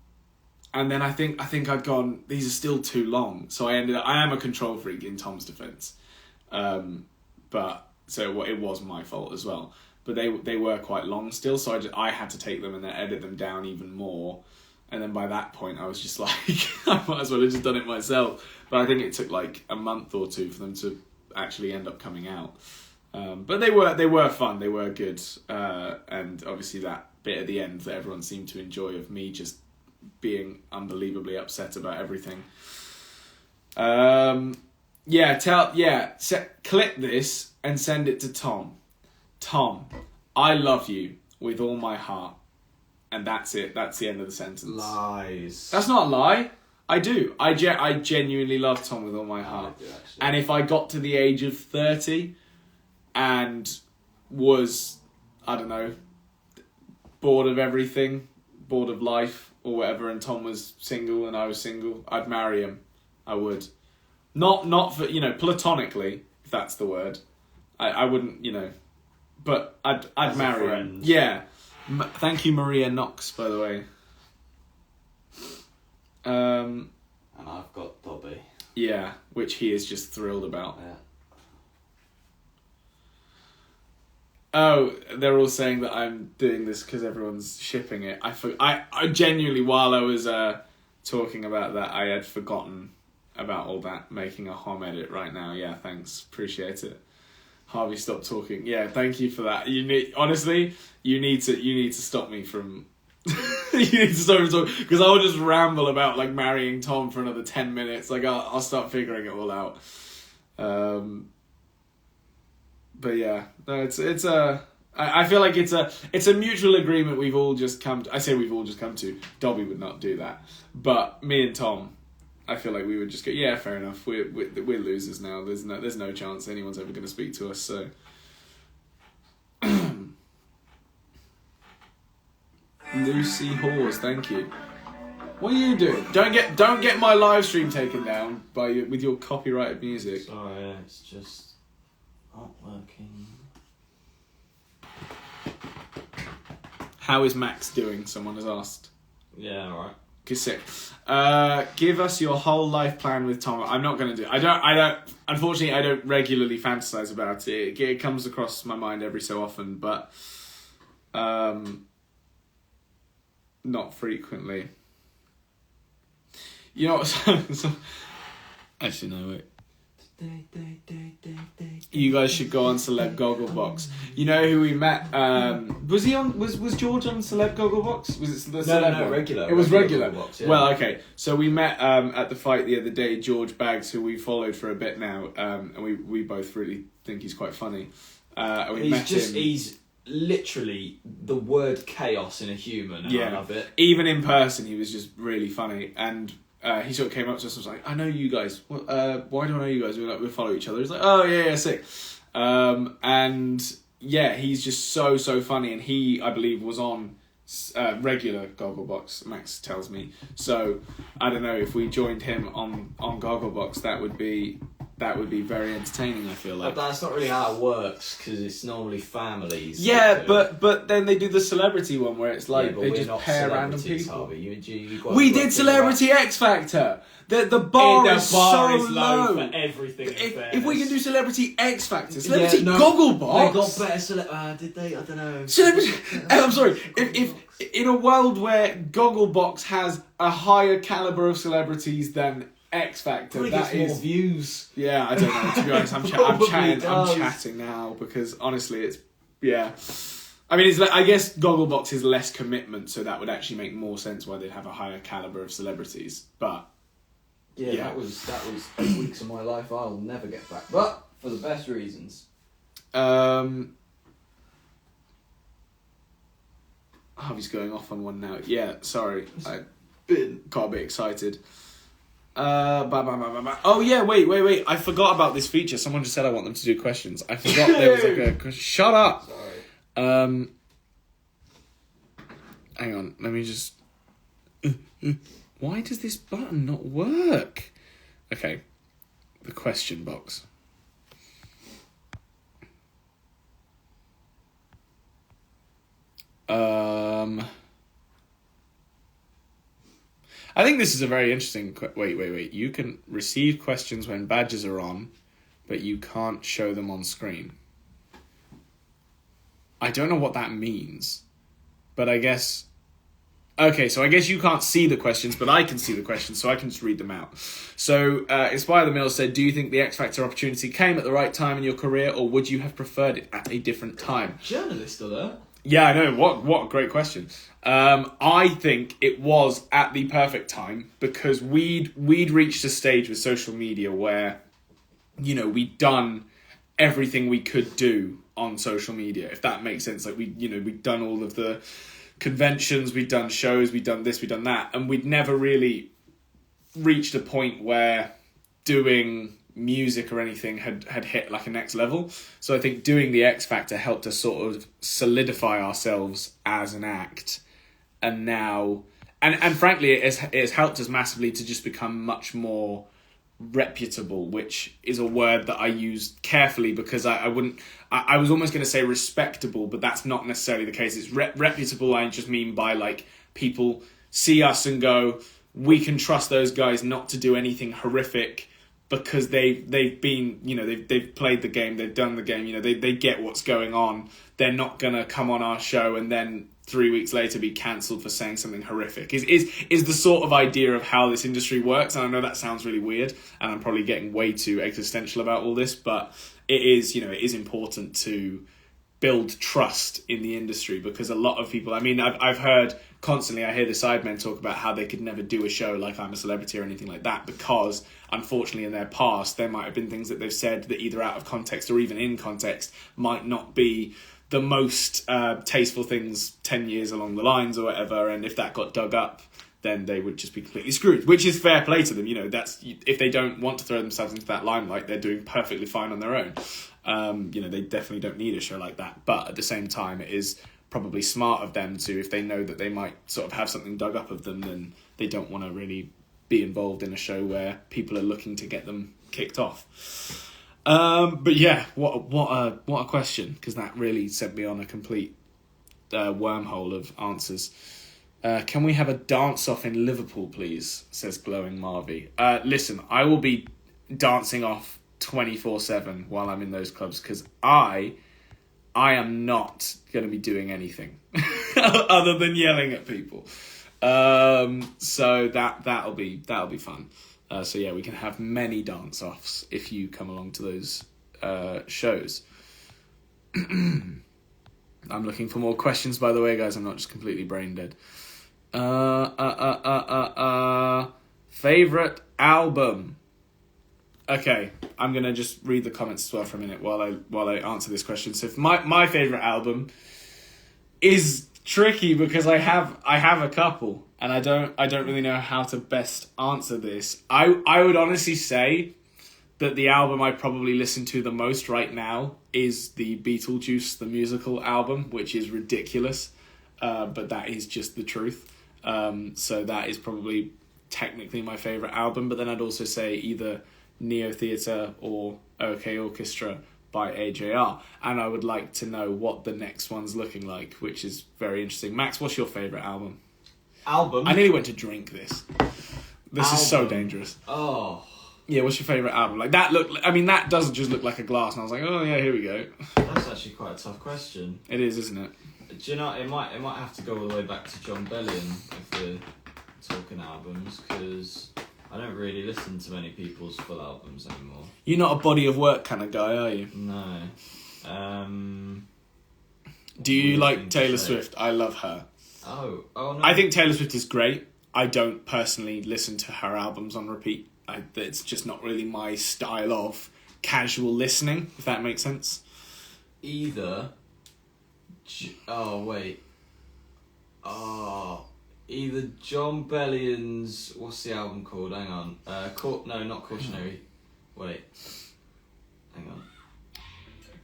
And then I think I'd gone, these are still too long. So I am a control freak in Tom's defence. But so it was my fault as well. But they were quite long still, so I had to take them and then edit them down even more. And then by that point I was just like, I might as well have just done it myself. But I think it took like a month or two for them to actually end up coming out. But they were fun, they were good. And obviously that bit at the end that everyone seemed to enjoy of me just being unbelievably upset about everything. Clip this and send it to Tom. Tom, I love you with all my heart. And that's it. That's the end of the sentence. Lies. That's not a lie. I do. I genuinely love Tom with all my heart. I do, actually. And if I got to the age of 30 and was, I don't know, bored of everything, bored of life or whatever, and Tom was single and I was single, I'd marry him. I would. Not for, platonically, if that's the word. I wouldn't, but I'd marry him. Yeah. Thank you, Maria Knox, by the way. And I've got Dobby. Yeah, which he is just thrilled about. Yeah. Oh, they're all saying that I'm doing this because everyone's shipping it. I genuinely, while I was talking about that, I had forgotten about all that. Making a home edit right now. Yeah, thanks. Appreciate it. Harvey, stop talking. Yeah, thank you for that. You need to stop me from. You need to stop me talking because I will just ramble about like marrying Tom for another 10 minutes. Like I'll start figuring it all out. But yeah, no, I feel like it's a mutual agreement we've all just come to. I say we've all just come to. Dobby would not do that, but me and Tom, I feel like we would just go, yeah, fair enough. We're losers now. There's no chance anyone's ever going to speak to us. So. Lucy Hawes, thank you. What are you doing? Don't get my live stream taken down with your copyrighted music. Sorry, it's just not working. How is Max doing? Someone has asked. Yeah, alright. Sick. Give us your whole life plan with Tom. I'm not going to do it. I don't. Unfortunately, I don't regularly fantasize about it. It comes across my mind every so often, but not frequently. You know what? Actually, no, wait. You guys should go on Celeb Gogglebox. You know who we met? Was he on? Was George on Celeb Gogglebox? Was it the Celeb No, regular. It was regular. Gogglebox, yeah. Well, okay. So we met at the fight the other day. George Baggs, who we followed for a bit now, and we both really think he's quite funny. He's literally the word chaos in a human, and I love it. Even in person, he was just really funny, and he sort of came up to us and was like, I know you guys. Why do I know you guys? We follow each other. He's like, oh, yeah, sick. And yeah, he's just so funny. And he, I believe, was on regular Gogglebox, Max tells me. So I don't know, if we joined him on Gogglebox, that would be very entertaining, I feel like. But that's not really how it works, because it's normally families. Yeah, but then they do the celebrity one where it's like they just pair random people. Harvey. We did Celebrity X Factor. The bar is so low for everything. If we can do Celebrity X Factor, Celebrity Gogglebox. They got better. Did they? I don't know. Celebrity. I'm sorry. If in a world where Gogglebox has a higher caliber of celebrities than X Factor, probably that gets is more views. Yeah, I don't know. To be honest, I'm chatting now because honestly, it's I mean, it's like, I guess Gogglebox is less commitment, so that would actually make more sense why they'd have a higher caliber of celebrities. But yeah, that was 8 weeks of my life I'll never get back, but for the best reasons. Harvey's going off on one now. Yeah, sorry, I got a bit excited. Oh yeah, wait! I forgot about this feature. Someone just said I want them to do questions. I forgot there was like a question. Shut up. Sorry. Hang on. Let me just. Why does this button not work? Okay, the question box. I think this is a very interesting... Wait. You can receive questions when badges are on, but you can't show them on screen. I don't know what that means, but I guess... Okay, so I guess you can't see the questions, but I can see the questions, so I can just read them out. So, Inspire the Mill said, do you think the X Factor opportunity came at the right time in your career, or would you have preferred it at a different time? Journalist alert. Yeah, I know. What a great question. I think it was at the perfect time because we'd reached a stage with social media where, we'd done everything we could do on social media, if that makes sense. Like we'd done all of the conventions, we'd done shows, we'd done this, we'd done that, and we'd never really reached a point where doing music or anything had hit like a next level. So I think doing the X Factor helped us sort of solidify ourselves as an act. And now, and frankly, it has helped us massively to just become much more reputable, which is a word that I use carefully because I was almost going to say respectable, but that's not necessarily the case. It's reputable. I just mean by like people see us and go, we can trust those guys not to do anything horrific because they've been, they've played the game, they've done the game, they get what's going on. They're not going to come on our show and then 3 weeks later be cancelled for saying something horrific is the sort of idea of how this industry works. And I know that sounds really weird and I'm probably getting way too existential about all this, but it is important to build trust in the industry because a lot of people, I've heard constantly, I hear the sidemen talk about how they could never do a show like I'm a Celebrity or anything like that because unfortunately in their past there might have been things that they've said that either out of context or even in context might not be the most tasteful things 10 years along the lines or whatever, and if that got dug up then they would just be completely screwed, which is fair play to them. That's if they don't want to throw themselves into that limelight, they're doing perfectly fine on their own. They definitely don't need a show like that, but at the same time it is probably smart of them to, if they know that they might sort of have something dug up of them, then they don't want to really be involved in a show where people are looking to get them kicked off. But yeah, what a question, because that really sent me on a complete wormhole of answers. Can we have a dance-off in Liverpool, please? Says Glowing Marvy. Listen, I will be dancing off 24/7 while I'm in those clubs, because I am not going to be doing anything other than yelling at people. So that'll be fun. So yeah, we can have many dance-offs if you come along to those shows. I'm looking for more questions, by the way, guys. I'm not just completely brain dead. Favorite album? Okay, I'm gonna just read the comments as well for a minute while I answer this question. So my favorite album is tricky because I have a couple and I don't really know how to best answer this. I would honestly say that the album I probably listen to the most right now is the Beetlejuice the musical album, which is ridiculous, but that is just the truth. So that is probably technically my favourite album, but then I'd also say either Neo Theatre or OK Orchestra by AJR, and I would like to know what the next one's looking like, which is very interesting. Max, what's your favourite album? I nearly went to drink this. This is so dangerous. Oh. Yeah, what's your favourite album? Like that that doesn't just look like a glass, and I was like, oh yeah, here we go. That's actually quite a tough question. It is, isn't it? Do you know, it might have to go all the way back to John Bellion if we're talking albums, because I don't really listen to many people's full albums anymore. You're not a body of work kind of guy, are you? No. Do you like Taylor Swift? I love her. Oh no. I think Taylor Swift is great. I don't personally listen to her albums on repeat. It's just not really my style of casual listening, if that makes sense. Either John Bellion's, what's the album called? Hang on. Not Cautionary. Wait. Hang on.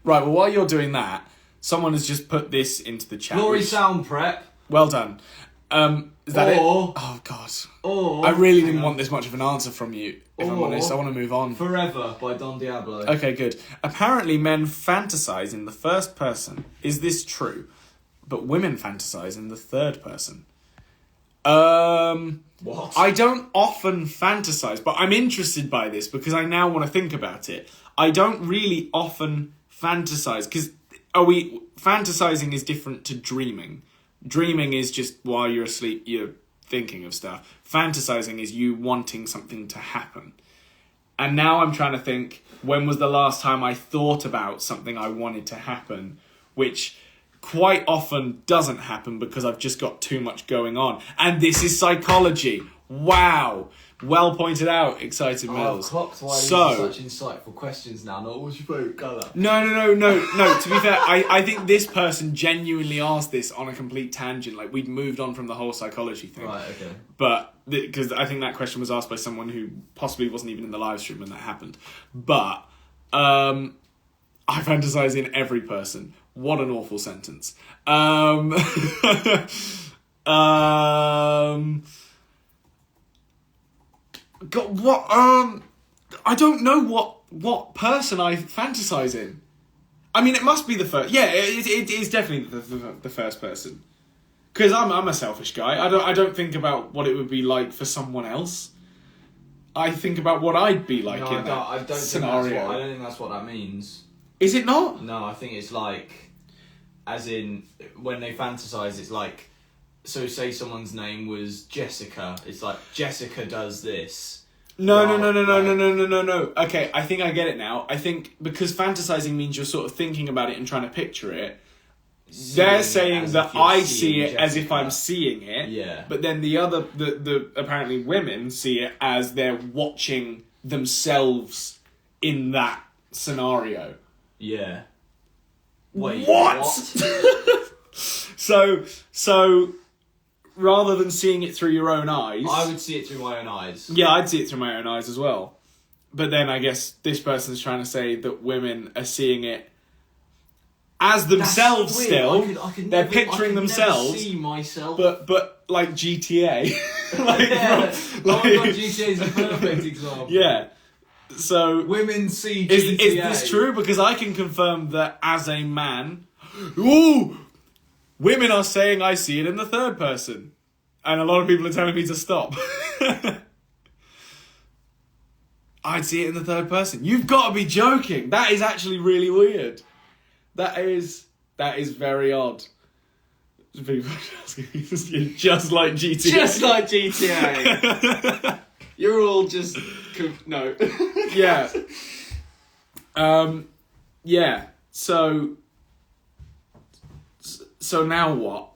Right, well, while you're doing that, someone has just put this into the chat. Glory Sound Prep. Well done. Is that it? Oh, God. I really didn't want this much of an answer from you, if I'm honest. I want to move on. Forever by Don Diablo. Okay, good. Apparently men fantasize in the first person. Is this true? But women fantasize in the third person. What? I don't often fantasize, but I'm interested by this because I now want to think about it. I don't really often fantasize, because fantasizing is different to dreaming. Dreaming is just while you're asleep, you're thinking of stuff. Fantasizing is you wanting something to happen. And now I'm trying to think, when was the last time I thought about something I wanted to happen, which quite often doesn't happen because I've just got too much going on. And this is psychology. Wow. Well pointed out, Excited Mills. I've clocked why these So- are such insightful questions now. Not what's your favourite colour? No. To be fair, I think this person genuinely asked this on a complete tangent. Like, we'd moved on from the whole psychology thing. Right, okay. But, because I think that question was asked by someone who possibly wasn't even in the live stream when that happened. But, I fantasize in every person. What an awful sentence. God, what? I don't know what person I fantasize in. I mean, it must be the first. Yeah, it is definitely the first person. Because I'm a selfish guy. I don't think about what it would be like for someone else. I think about what I'd be like in that scenario. I don't think that's what that means. Is it not? No, I think it's like, as in when they fantasize, it's like. So say someone's name was Jessica. It's like Jessica does this. No. Okay, I think I get it now. I think because fantasizing means you're sort of thinking about it and trying to picture it. They're saying that I see it as if I'm seeing it. Yeah. But then the apparently women see it as they're watching themselves in that scenario. Yeah. Wait, What? So rather than seeing it through your own eyes, I would see it through my own eyes. Yeah, I'd see it through my own eyes as well. But then I guess this person's trying to say that women are seeing it as themselves That's so still. weird. I could They're never, picturing themselves. Never see myself. But like GTA. Like, yeah. like, Oh my god, GTA is a perfect example. Yeah. So Women see GTA. is this true? Because I can confirm that as a man, ooh, women are saying I see it in the third person. And a lot of people are telling me to stop. I'd see it in the third person. You've got to be joking. That is actually really weird. That is very odd. People asking me to see it just like GTA. Just like GTA. You're all just... No. Yeah. Yeah. So now what?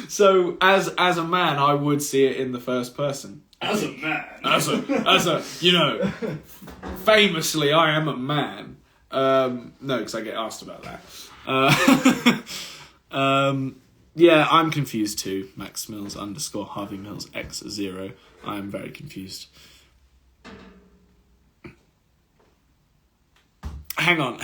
so as a man, I would see it in the first person. As a man. As a famously, I am a man. No, because I get asked about that. Yeah, I'm confused too. Max Mills _ Harvey Mills X0. I am very confused. Hang on.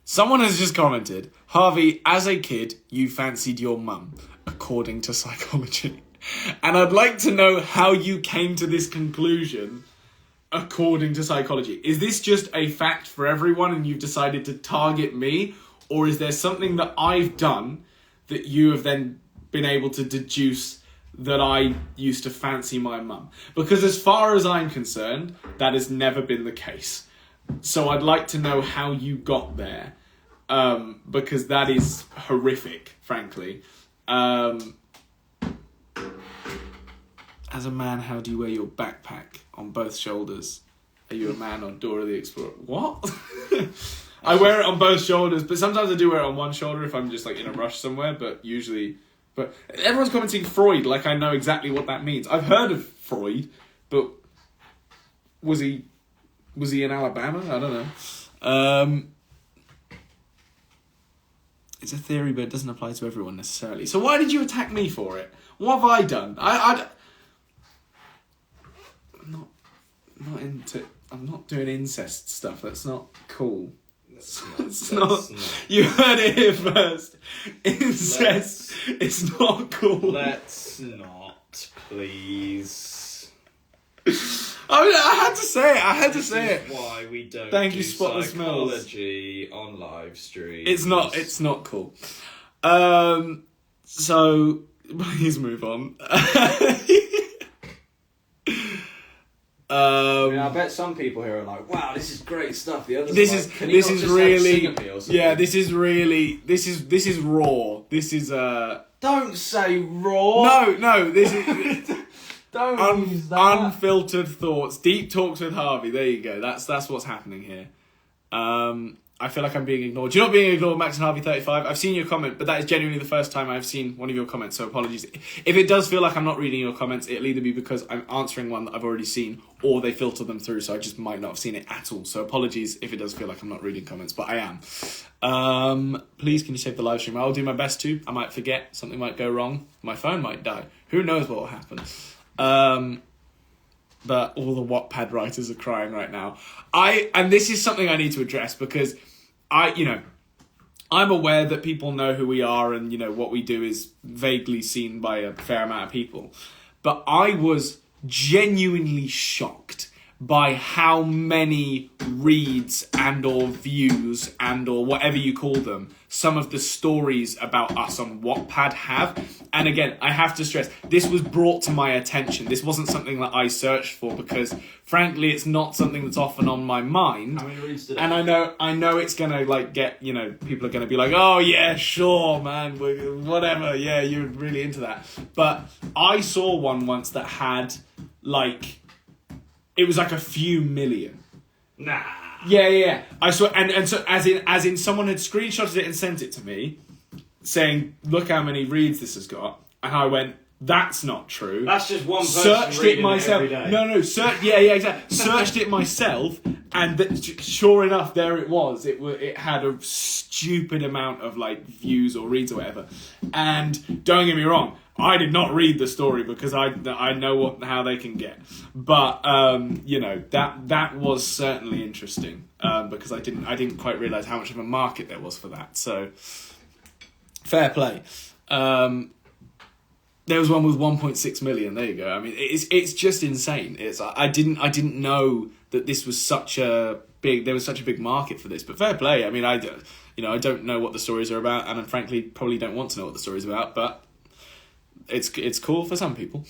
Someone has just commented, Harvey, as a kid, you fancied your mum, according to psychology. And I'd like to know how you came to this conclusion, according to psychology. Is this just a fact for everyone and you've decided to target me? Or is there something that I've done that you have then been able to deduce that I used to fancy my mum? Because as far as I'm concerned, that has never been the case. So I'd like to know how you got there. Because that is horrific, frankly. As a man, how do you wear your backpack on both shoulders? Are you a man or Dora the Explorer? What? I wear it on both shoulders, but sometimes I do wear it on one shoulder if I'm just like in a rush somewhere, but usually... But everyone's commenting Freud, like I know exactly what that means. I've heard of Freud, but was he in Alabama? I don't know. It's a theory, but it doesn't apply to everyone necessarily. So why did you attack me for it? What have I done? I'm not doing incest stuff. That's not cool. It's not. You heard it here first. Incest is not cool. Let's not, please. I mean, I had to say it. Why we don't Thank do you, Spotless Mills. psychology on live stream. It's not cool. So please move on. I bet some people here are like, "Wow, this is great stuff." The others, This are is like, "Can you this not is just really sing at me or something?" yeah. This is raw. This is Don't say raw. No. This is Don't use that. unfiltered thoughts. Deep talks with Harvey. There you go. That's what's happening here. I I feel like I'm being ignored. You're not being ignored, Max and Harvey 35. I've seen your comment, but that is genuinely the first time I've seen one of your comments, so apologies. If it does feel like I'm not reading your comments, it'll either be because I'm answering one that I've already seen, or they filter them through, so I just might not have seen it at all. So apologies if it does feel like I'm not reading comments, but I am. Please, can you save the live stream? I'll do my best to. I might forget. Something might go wrong. My phone might die. Who knows what will happen? But all the Wattpad writers are crying right now. And this is something I need to address because I'm aware that people know who we are and, what we do is vaguely seen by a fair amount of people. But I was genuinely shocked by how many reads and or views and or whatever you call them, some of the stories about us on Wattpad have. And again, I have to stress, this was brought to my attention. This wasn't something that I searched for because, frankly, it's not something that's often on my mind. How many reads did it? And I know it's gonna get, people are gonna be like, oh yeah, sure, man, whatever, yeah, you're really into that. But I saw one once that had it was like a few million. Nah. Yeah. I saw, and so as in someone had screenshotted it and sent it to me, saying, "Look how many reads this has got," and I went, "That's not true." That's just one person Searched reading it myself. every day. No, exactly. Searched it myself, and sure enough, there it was. It had a stupid amount of views or reads or whatever. And don't get me wrong, I did not read the story because I know how they can get. But that was certainly interesting because I didn't quite realise how much of a market there was for that. So fair play. There was one with 1.6 million. There you go. I mean, it's just insane. I didn't know that this was there was such a big market for this. But fair play. I mean, I don't know what the stories are about, and I frankly probably don't want to know what the story's about. But it's cool for some people.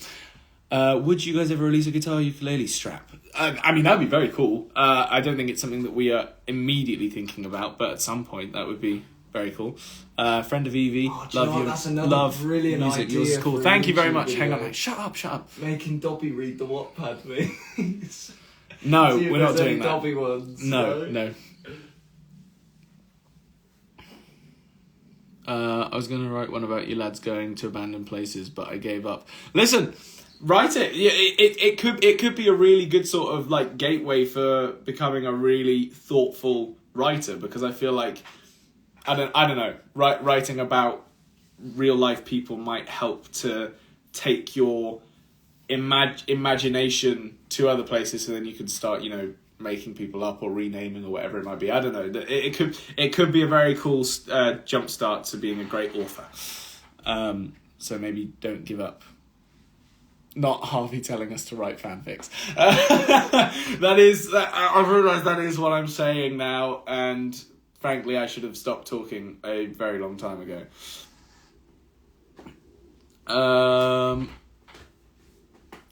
Would you guys ever release a guitar ukulele strap? I mean, that'd be very cool. I don't think it's something that we are immediately thinking about, but at some point that would be very cool. Friend of Evie, love you. That's another love brilliant music. idea. Yours is cool. For Thank you very YouTube much. video. Hang on, mate. Shut up. Making Dobby read the Wattpad things. No, See if we're not there's any doing that. Dobby ones. No. I was going to write one about you lads going to abandoned places, but I gave up. Listen, write it. Yeah, it could be a really good sort of gateway for becoming a really thoughtful writer, because I feel like I don't know. Writing about real life people might help to take your imagination to other places, so then you can start, making people up or renaming or whatever it might be. I don't know. It could be a very cool jump start to being a great author. So maybe don't give up. Not Harvey telling us to write fanfics. I've realised that is what I'm saying now, and frankly, I should have stopped talking a very long time ago.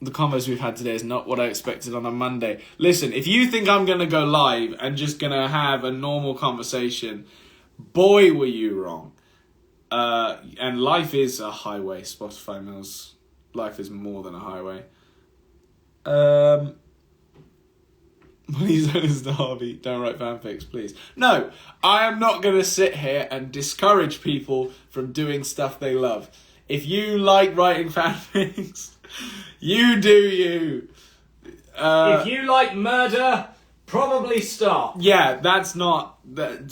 The convos we've had today is not what I expected on a Monday. Listen, if you think I'm going to go live and just going to have a normal conversation, boy, were you wrong. And life is a highway, Spotify Mills. Life is more than a highway. Please don't listen to Harvey. Don't write fanfics, please. No, I am not going to sit here and discourage people from doing stuff they love. If you like writing fanfics, you do you. If you like murder, probably stop. Yeah,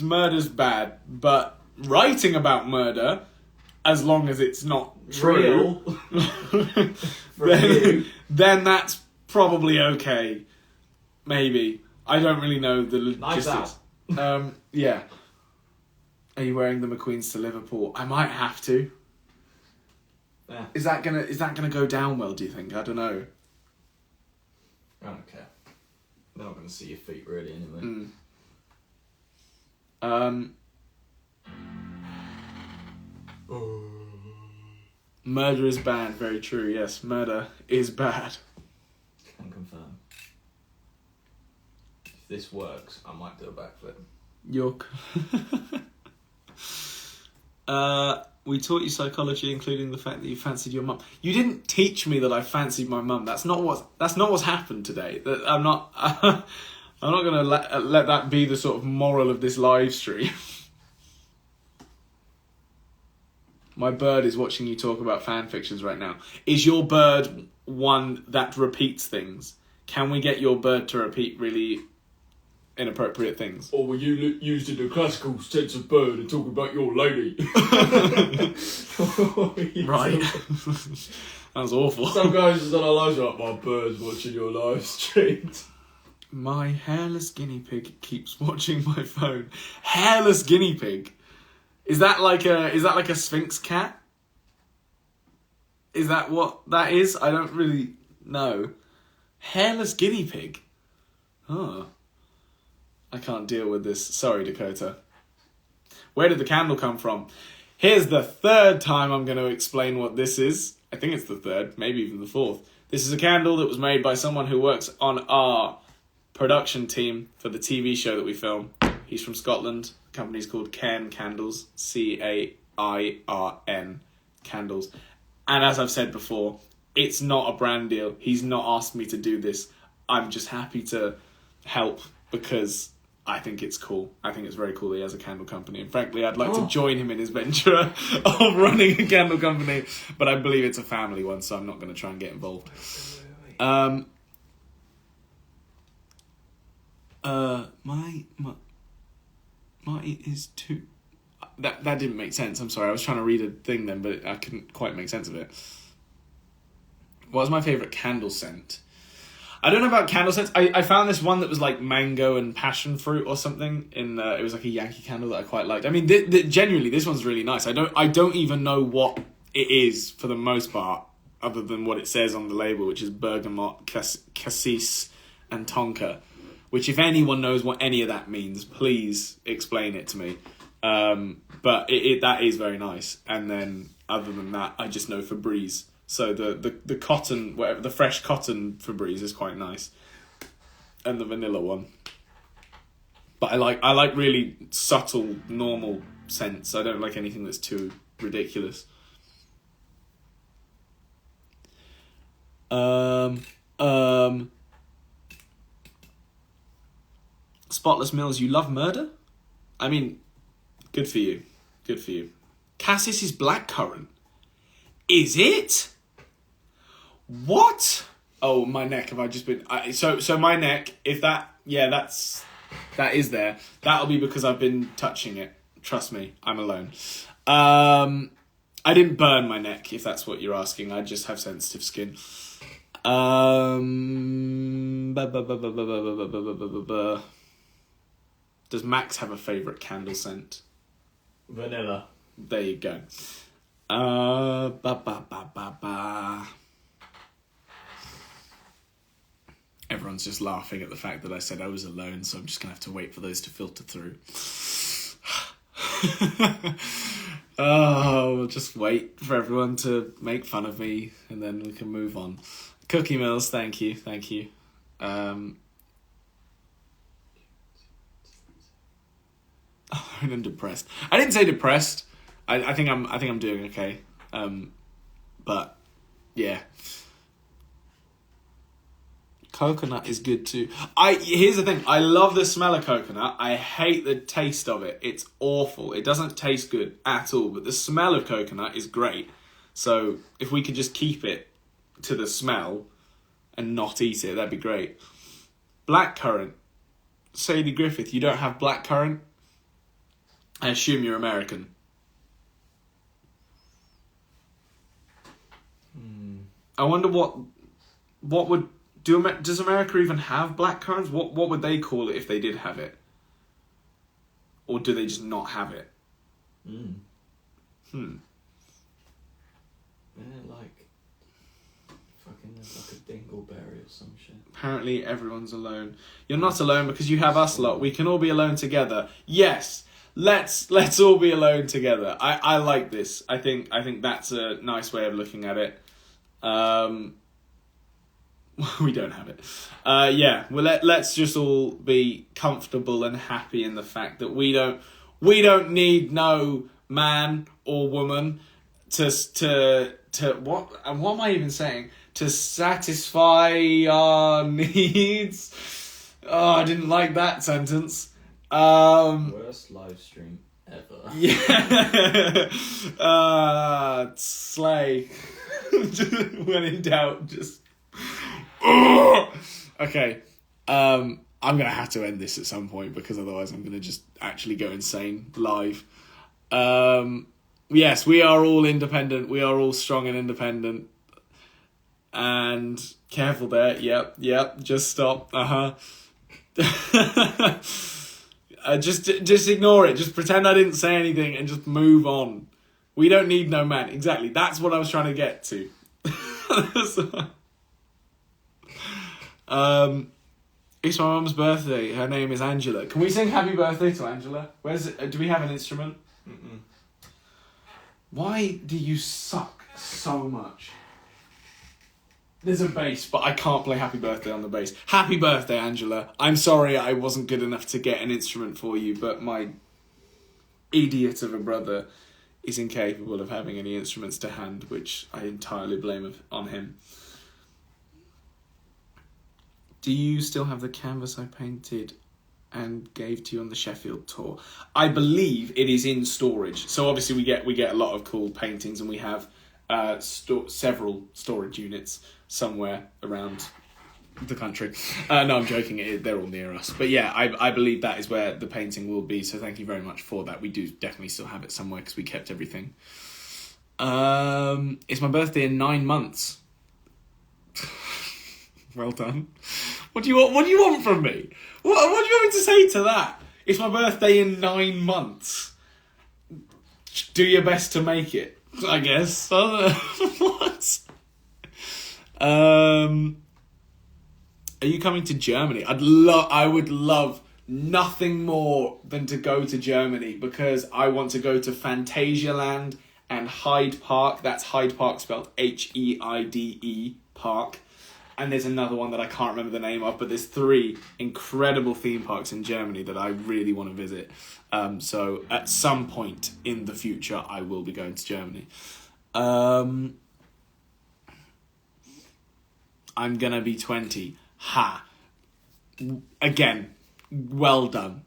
murder's bad, but writing about murder, as long as it's not true, then that's probably okay. Maybe. I don't really know the logistics. Yeah. Are you wearing the McQueens to Liverpool? I might have to. Yeah. Is that gonna go down well, do you think? I don't know. I don't care. They're not going to see your feet really anyway. Murder is bad, very true, yes. Murder is bad. Can confirm. If this works, I might do a backflip. We taught you psychology, including the fact that you fancied your mum. You didn't teach me that I fancied my mum. That's not what's happened today. That I'm not. I'm not going to let that be the sort of moral of this live stream. My bird is watching you talk about fan fictions right now. Is your bird one that repeats things? Can we get your bird to repeat really inappropriate things? Or were you used in the classical sense of bird and talking about your lady? Right. That was awful. Some guys have done our lives like, my bird's watching your live streams. My hairless guinea pig keeps watching my phone. Hairless guinea pig? Is that like a Sphinx cat? Is that what that is? I don't really know. Hairless guinea pig? Huh. I can't deal with this. Sorry, Dakota. Where did the candle come from? Here's the third time I'm going to explain what this is. I think it's the third, maybe even the fourth. This is a candle that was made by someone who works on our production team for the TV show that we film. He's from Scotland. The company's called Cairn Candles. Cairn Candles. And as I've said before, it's not a brand deal. He's not asked me to do this. I'm just happy to help because I think it's cool. I think it's very cool that he has a candle company. And frankly, I'd like to join him in his venture of running a candle company. But I believe it's a family one, so I'm not going to try and get involved. Marty is too... That didn't make sense. I'm sorry. I was trying to read a thing then, but I couldn't quite make sense of it. What was my favourite candle scent? I don't know about candle scents. I found this one that was like mango and passion fruit or something. It was like a Yankee candle that I quite liked. I mean, genuinely, this one's really nice. I don't even know what it is for the most part, other than what it says on the label, which is bergamot, cassis, and tonka. Which, if anyone knows what any of that means, please explain it to me. But that is very nice. And then, other than that, I just know Febreze. So the cotton, whatever, the fresh cotton Febreze is quite nice. And the vanilla one. But I like really subtle, normal scents. I don't like anything that's too ridiculous. Spotless Mills, you love murder? I mean, good for you. Good for you. Cassis is blackcurrant. Is it? What? Oh, my neck. Have I just been... So my neck, if that... Yeah, that is there. That'll be because I've been touching it. Trust me, I'm alone. I didn't burn my neck, if that's what you're asking. I just have sensitive skin. Does Max have a favourite candle scent? Vanilla. There you go. Everyone's just laughing at the fact that I said I was alone, so I'm just going to have to wait for those to filter through. We'll just wait for everyone to make fun of me, and then we can move on. Cookie Mills, thank you. I'm depressed. I didn't say depressed. I think I'm doing okay. But yeah. Coconut is good too. Here's the thing. I love the smell of coconut. I hate the taste of it. It's awful. It doesn't taste good at all. But the smell of coconut is great. So if we could just keep it to the smell and not eat it, that'd be great. Blackcurrant. Sadie Griffith, you don't have blackcurrant? I assume you're American. I wonder what would... Does America even have blackcurrants? What would they call it if they did have it? Or do they just not have it? Yeah, like... Fucking there's like a dingleberry or some shit. Apparently everyone's alone. You're not alone because you have us lot. We can all be alone together. Yes! Let's all be alone together. I like this. I think that's a nice way of looking at it. We don't have it. Yeah. Well, let's just all be comfortable and happy in the fact that we don't need no man or woman to what am I even saying? To satisfy our needs. Oh, I didn't like that sentence. Worst live stream ever. Yeah. Slay. When in doubt, just. Okay. I'm gonna have to end this at some point because otherwise I'm gonna just actually go insane live. Yes, we are all independent. We are all strong and independent. And careful there. Yep. Just stop. Just ignore it. Just pretend I didn't say anything and just move on. We don't need no man. Exactly. That's what I was trying to get to. It's my mum's birthday. Her name is Angela. Can we sing happy birthday to Angela? Where's it? Do we have an instrument? Mm-mm. Why do you suck so much? There's a bass, but I can't play happy birthday on the bass. Happy birthday, Angela. I'm sorry I wasn't good enough to get an instrument for you, but my idiot of a brother is incapable of having any instruments to hand, which I entirely blame on him. Do you still have the canvas I painted and gave to you on the Sheffield tour? I believe it is in storage. So obviously we get a lot of cool paintings, and we have several storage units somewhere around the country. No, I'm joking. They're all near us. But yeah, I believe that is where the painting will be. So thank you very much for that. We do definitely still have it somewhere because we kept everything. It's my birthday in 9 months. Well done. What do you want from me? What do you want me to say to that? It's my birthday in 9 months. Do your best to make it, I guess. What? Are you coming to Germany? I would love nothing more than to go to Germany because I want to go to Phantasialand and Hyde Park. That's Hyde Park spelled Heide Park. And there's another one that I can't remember the name of, but there's 3 incredible theme parks in Germany that I really want to visit. So at some point in the future, I will be going to Germany. I'm going to be 20. Ha. Again, well done.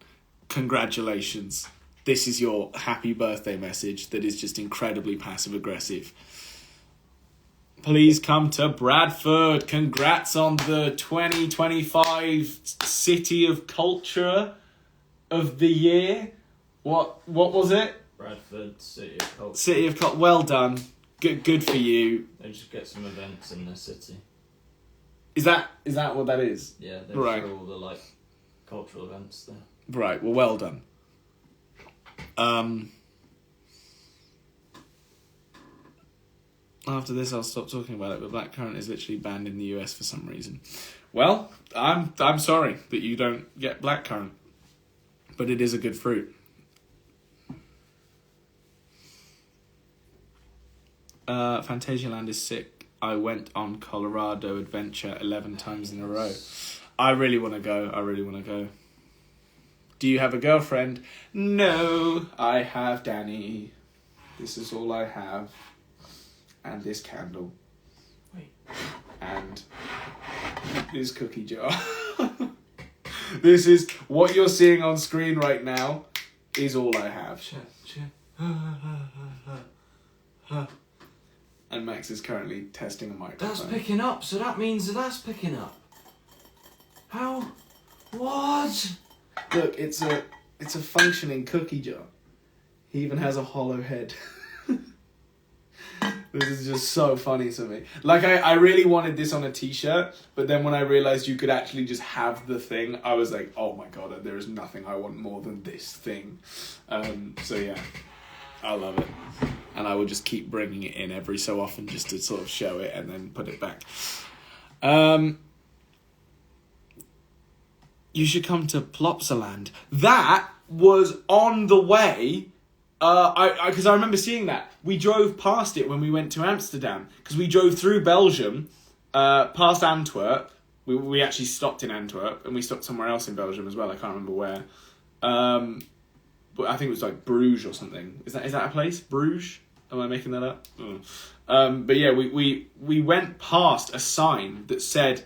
Congratulations. This is your happy birthday message that is just incredibly passive-aggressive. Please come to Bradford. Congrats on the 2025 City of Culture of the Year. What was it? Bradford, City of Culture. City of Culture. Well done. Good for you. They just get some events in their city. Is that what that is? Yeah, they right. throw all the cultural events there. Right. Well done. After this, I'll stop talking about it. But blackcurrant is literally banned in the US for some reason. Well, I'm sorry that you don't get blackcurrant, but it is a good fruit. Phantasialand is sick. I went on Colorado Adventure 11 times in a row. I really want to go. Do you have a girlfriend? No, I have Danny. This is all I have. And this candle. Wait. And this cookie jar. This is what you're seeing on screen right now is all I have. And Max is currently testing a microphone. That's picking up, so that means that's picking up. How? What? Look, it's a functioning cookie jar. He even has a hollow head. This is just so funny to me. I really wanted this on a t-shirt, but then when I realised you could actually just have the thing, I was like, oh my god, there is nothing I want more than this thing. So yeah, I love it. And I will just keep bringing it in every so often just to sort of show it and then put it back. You should come to Plopsaland. That was on the way... Because I remember seeing that. We drove past it when we went to Amsterdam. Because we drove through Belgium, past Antwerp. We actually stopped in Antwerp, and we stopped somewhere else in Belgium as well. I can't remember where. But I think it was Bruges or something. Is that a place? Bruges? Am I making that up? But yeah, we went past a sign that said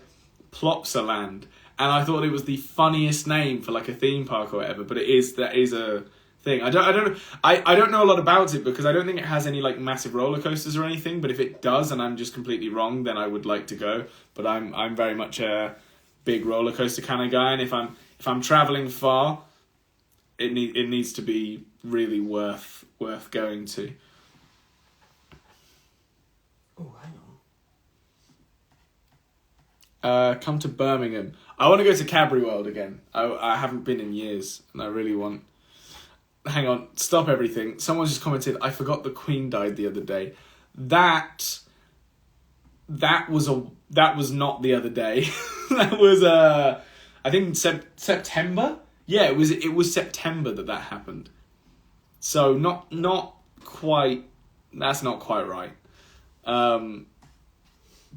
Plopsaland, and I thought it was the funniest name for like a theme park or whatever. But that is a thing. I don't know a lot about it because I don't think it has any like massive roller coasters or anything. But if it does, and I'm just completely wrong, then I would like to go. But I'm very much a big roller coaster kind of guy, and if I'm traveling far, it needs to be really worth going to. Oh, hang on. Come to Birmingham. I want to go to Cadbury World again. I haven't been in years, and I really want. Hang on, stop everything. Someone just commented, I forgot the Queen died the other day. That was not the other day. That was I think September. Yeah, it was September that happened. So not quite. That's not quite right.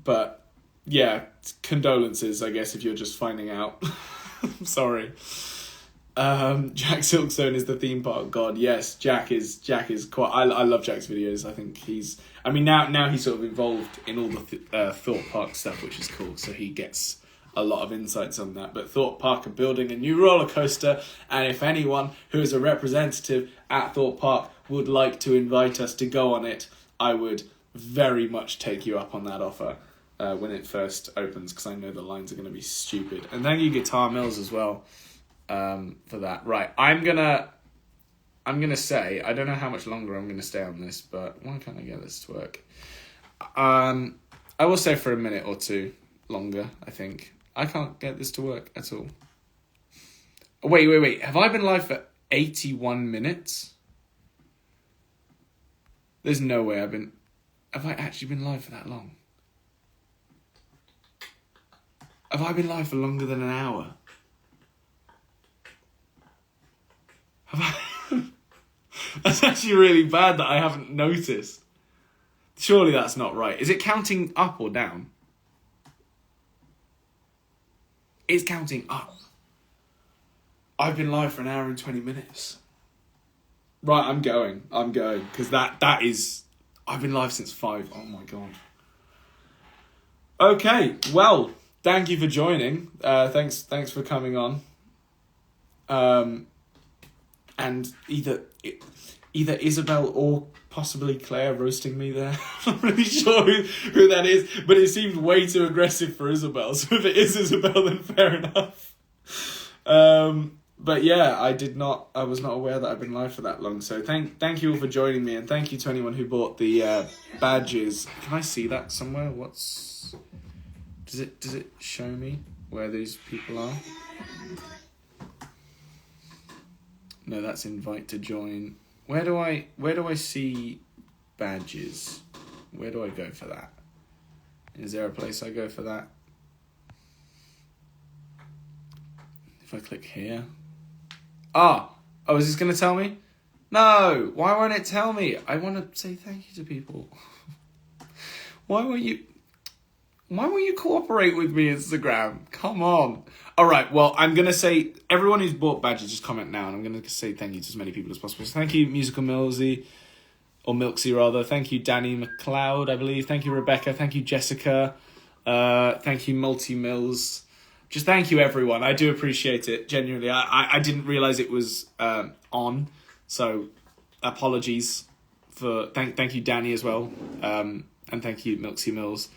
But yeah, condolences, I guess, if you're just finding out. I'm sorry. Jack Silkstone is the theme park god. Yes, Jack is quite. I love Jack's videos. I think he's. I mean, now he's sort of involved in all the Thorpe Park stuff, which is cool. So he gets a lot of insights on that. But Thorpe Park are building a new roller coaster, and if anyone who is a representative at Thorpe Park would like to invite us to go on it, I would very much take you up on that offer when it first opens, because I know the lines are going to be stupid. And thank you, Guitar Mills, as well. For that. Right, I'm gonna say, I don't know how much longer I'm gonna stay on this, but why can't I get this to work? I will say for a minute or two longer, I think. I can't get this to work at all. Wait. Have I been live for 81 minutes? There's no way have I actually been live for that long? Have I been live for longer than an hour? That's actually really bad that I haven't noticed. Surely that's not right. Is it counting up or down? It's counting up. I've been live for an hour and 20 minutes. Right, I'm going. Because that is... I've been live since 5. Oh my god. Okay, well, thank you for joining. Thanks for coming on. And either Isabel or possibly Claire roasting me there. I'm not really sure who that is, but it seemed way too aggressive for Isabel. So if it is Isabel, then fair enough. But yeah, I was not aware that I've been live for that long. So thank you all for joining me, and thank you to anyone who bought the badges. Can I see that somewhere? Does it show me where these people are? No, that's invite to join. Where do I see badges? Where do I go for that? Is there a place I go for that? If I click here. Oh, is this going to tell me? No, why won't it tell me? I want to say thank you to people. Why won't you cooperate with me, Instagram? Come on. All right, well, I'm going to say, everyone who's bought badges, just comment now, and I'm going to say thank you to as many people as possible. So thank you, Musical Millsy, or Milksy rather. Thank you, Danny McLeod, I believe. Thank you, Rebecca. Thank you, Jessica. Thank you, Multi Mills. Just thank you, everyone. I do appreciate it, genuinely. I didn't realise it was on, so apologies for... Thank you, Danny, as well. And thank you, Milksy Mills.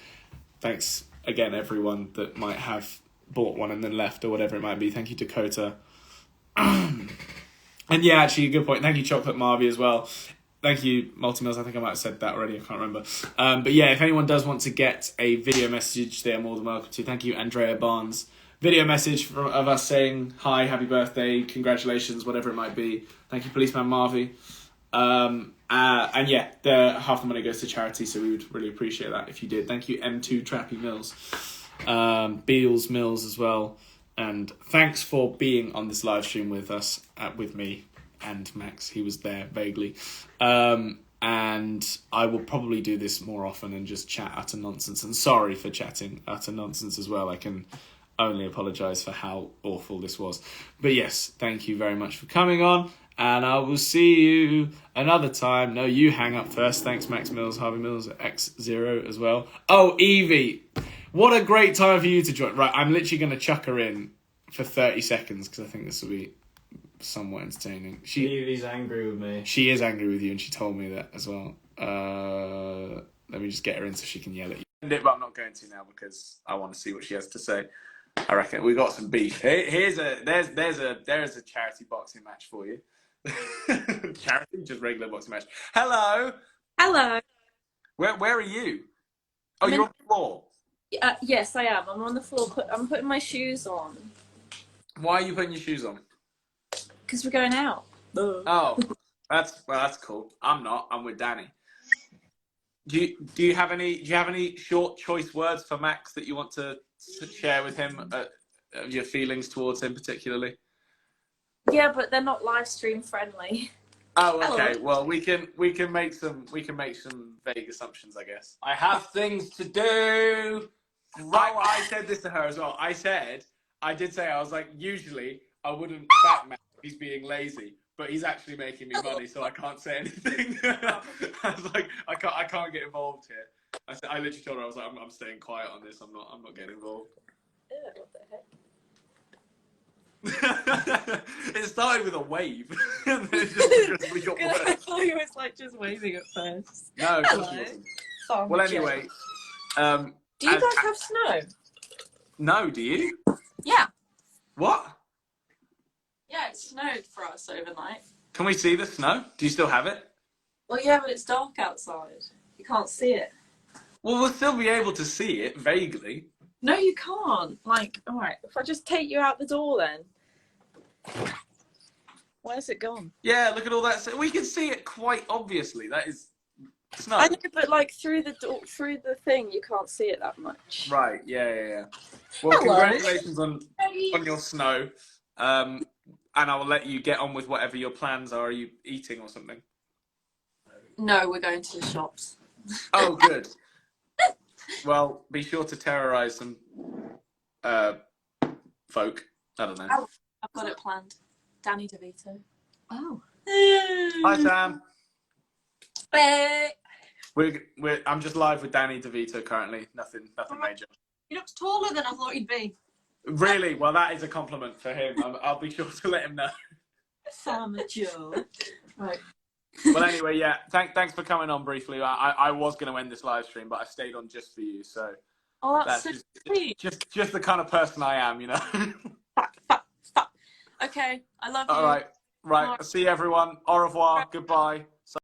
Thanks again, everyone that might have bought one and then left or whatever it might be. Thank you, Dakota. And yeah, actually, a good point. Thank you, Chocolate Marvy, as well. Thank you, Multimills. I think I might have said that already. I can't remember. But yeah, if anyone does want to get a video message, they are more than welcome to. Thank you, Andrea Barnes. Video message of us saying hi, happy birthday, congratulations, whatever it might be. Thank you, Policeman Marvy. And yeah, half the money goes to charity, so we would really appreciate that if you did. Thank you, M2 Trappy Mills. Beals Mills as well. And thanks for being on this live stream with us, with me and Max. He was there vaguely. And I will probably do this more often and just chat utter nonsense. And sorry for chatting utter nonsense as well. I can only apologise for how awful this was. But yes, thank you very much for coming on. And I will see you another time. No, you hang up first. Thanks, Max Mills, Harvey Mills, X0 as well. Oh, Evie. What a great time for you to join. Right, I'm literally going to chuck her in for 30 seconds because I think this will be somewhat entertaining. Evie's angry with me. She is angry with you, and she told me that as well. Let me just get her in so she can yell at you. But I'm not going to now because I want to see what she has to say. I reckon we got some beef. There's a charity boxing match for you. Charity, just regular boxing match. Hello. Hello. Where are you? Oh, I'm you're on the floor. Yes, I am. I'm on the floor. I'm putting my shoes on. Why are you putting your shoes on? Because we're going out. Oh, that's cool. I'm not. I'm with Danny. Do you have any short choice words for Max that you want to share with him? Your feelings towards him particularly? Yeah, but they're not live stream friendly. Oh, okay. Hello. Well, we can make some vague assumptions, I guess. I have things to do. I said this to her as well. I did say I was like, usually I wouldn't back Max if he's being lazy, but he's actually making me money, so I can't say anything. I was like, I can't get involved here. I literally told her I was like, I'm staying quiet on this. I'm not getting involved. What the heck? It started with a wave, and then it just we got I worse. thought he was like just waving at first. No, of course it wasn't. Oh, Well, anyway, do you guys have snow? No, do you? Yeah. What? Yeah, it snowed for us overnight. Can we see the snow? Do you still have it? Well, yeah, but it's dark outside. You can't see it. Well, we'll still be able to see it vaguely. No, you can't. Like, all right, if I just take you out the door, then. Where's it gone? Yeah, look at all that. We can see it quite obviously. That is snow. I know, but like through the door, through the thing, you can't see it that much. Right. Yeah. Well, Hello. congratulations on your snow. And I will let you get on with whatever your plans are. Are you eating or something? No, we're going to the shops. Oh, good. Well, be sure to terrorise some folk. I don't know. Oh, I've got it planned. Danny DeVito. Oh. Hi, Sam. Hey. I'm just live with Danny DeVito currently. Nothing major. He looks taller than I thought he'd be. Really? Well, that is a compliment for him. I'll be sure to let him know. Farmer Joe. Right. Well, anyway, yeah. Thanks for coming on briefly. I was going to end this live stream, but I stayed on just for you. So Oh, that's so sweet. just the kind of person I am, you know. Fuck. Okay, I love you. All right. I'll see everyone. Au revoir. Goodbye.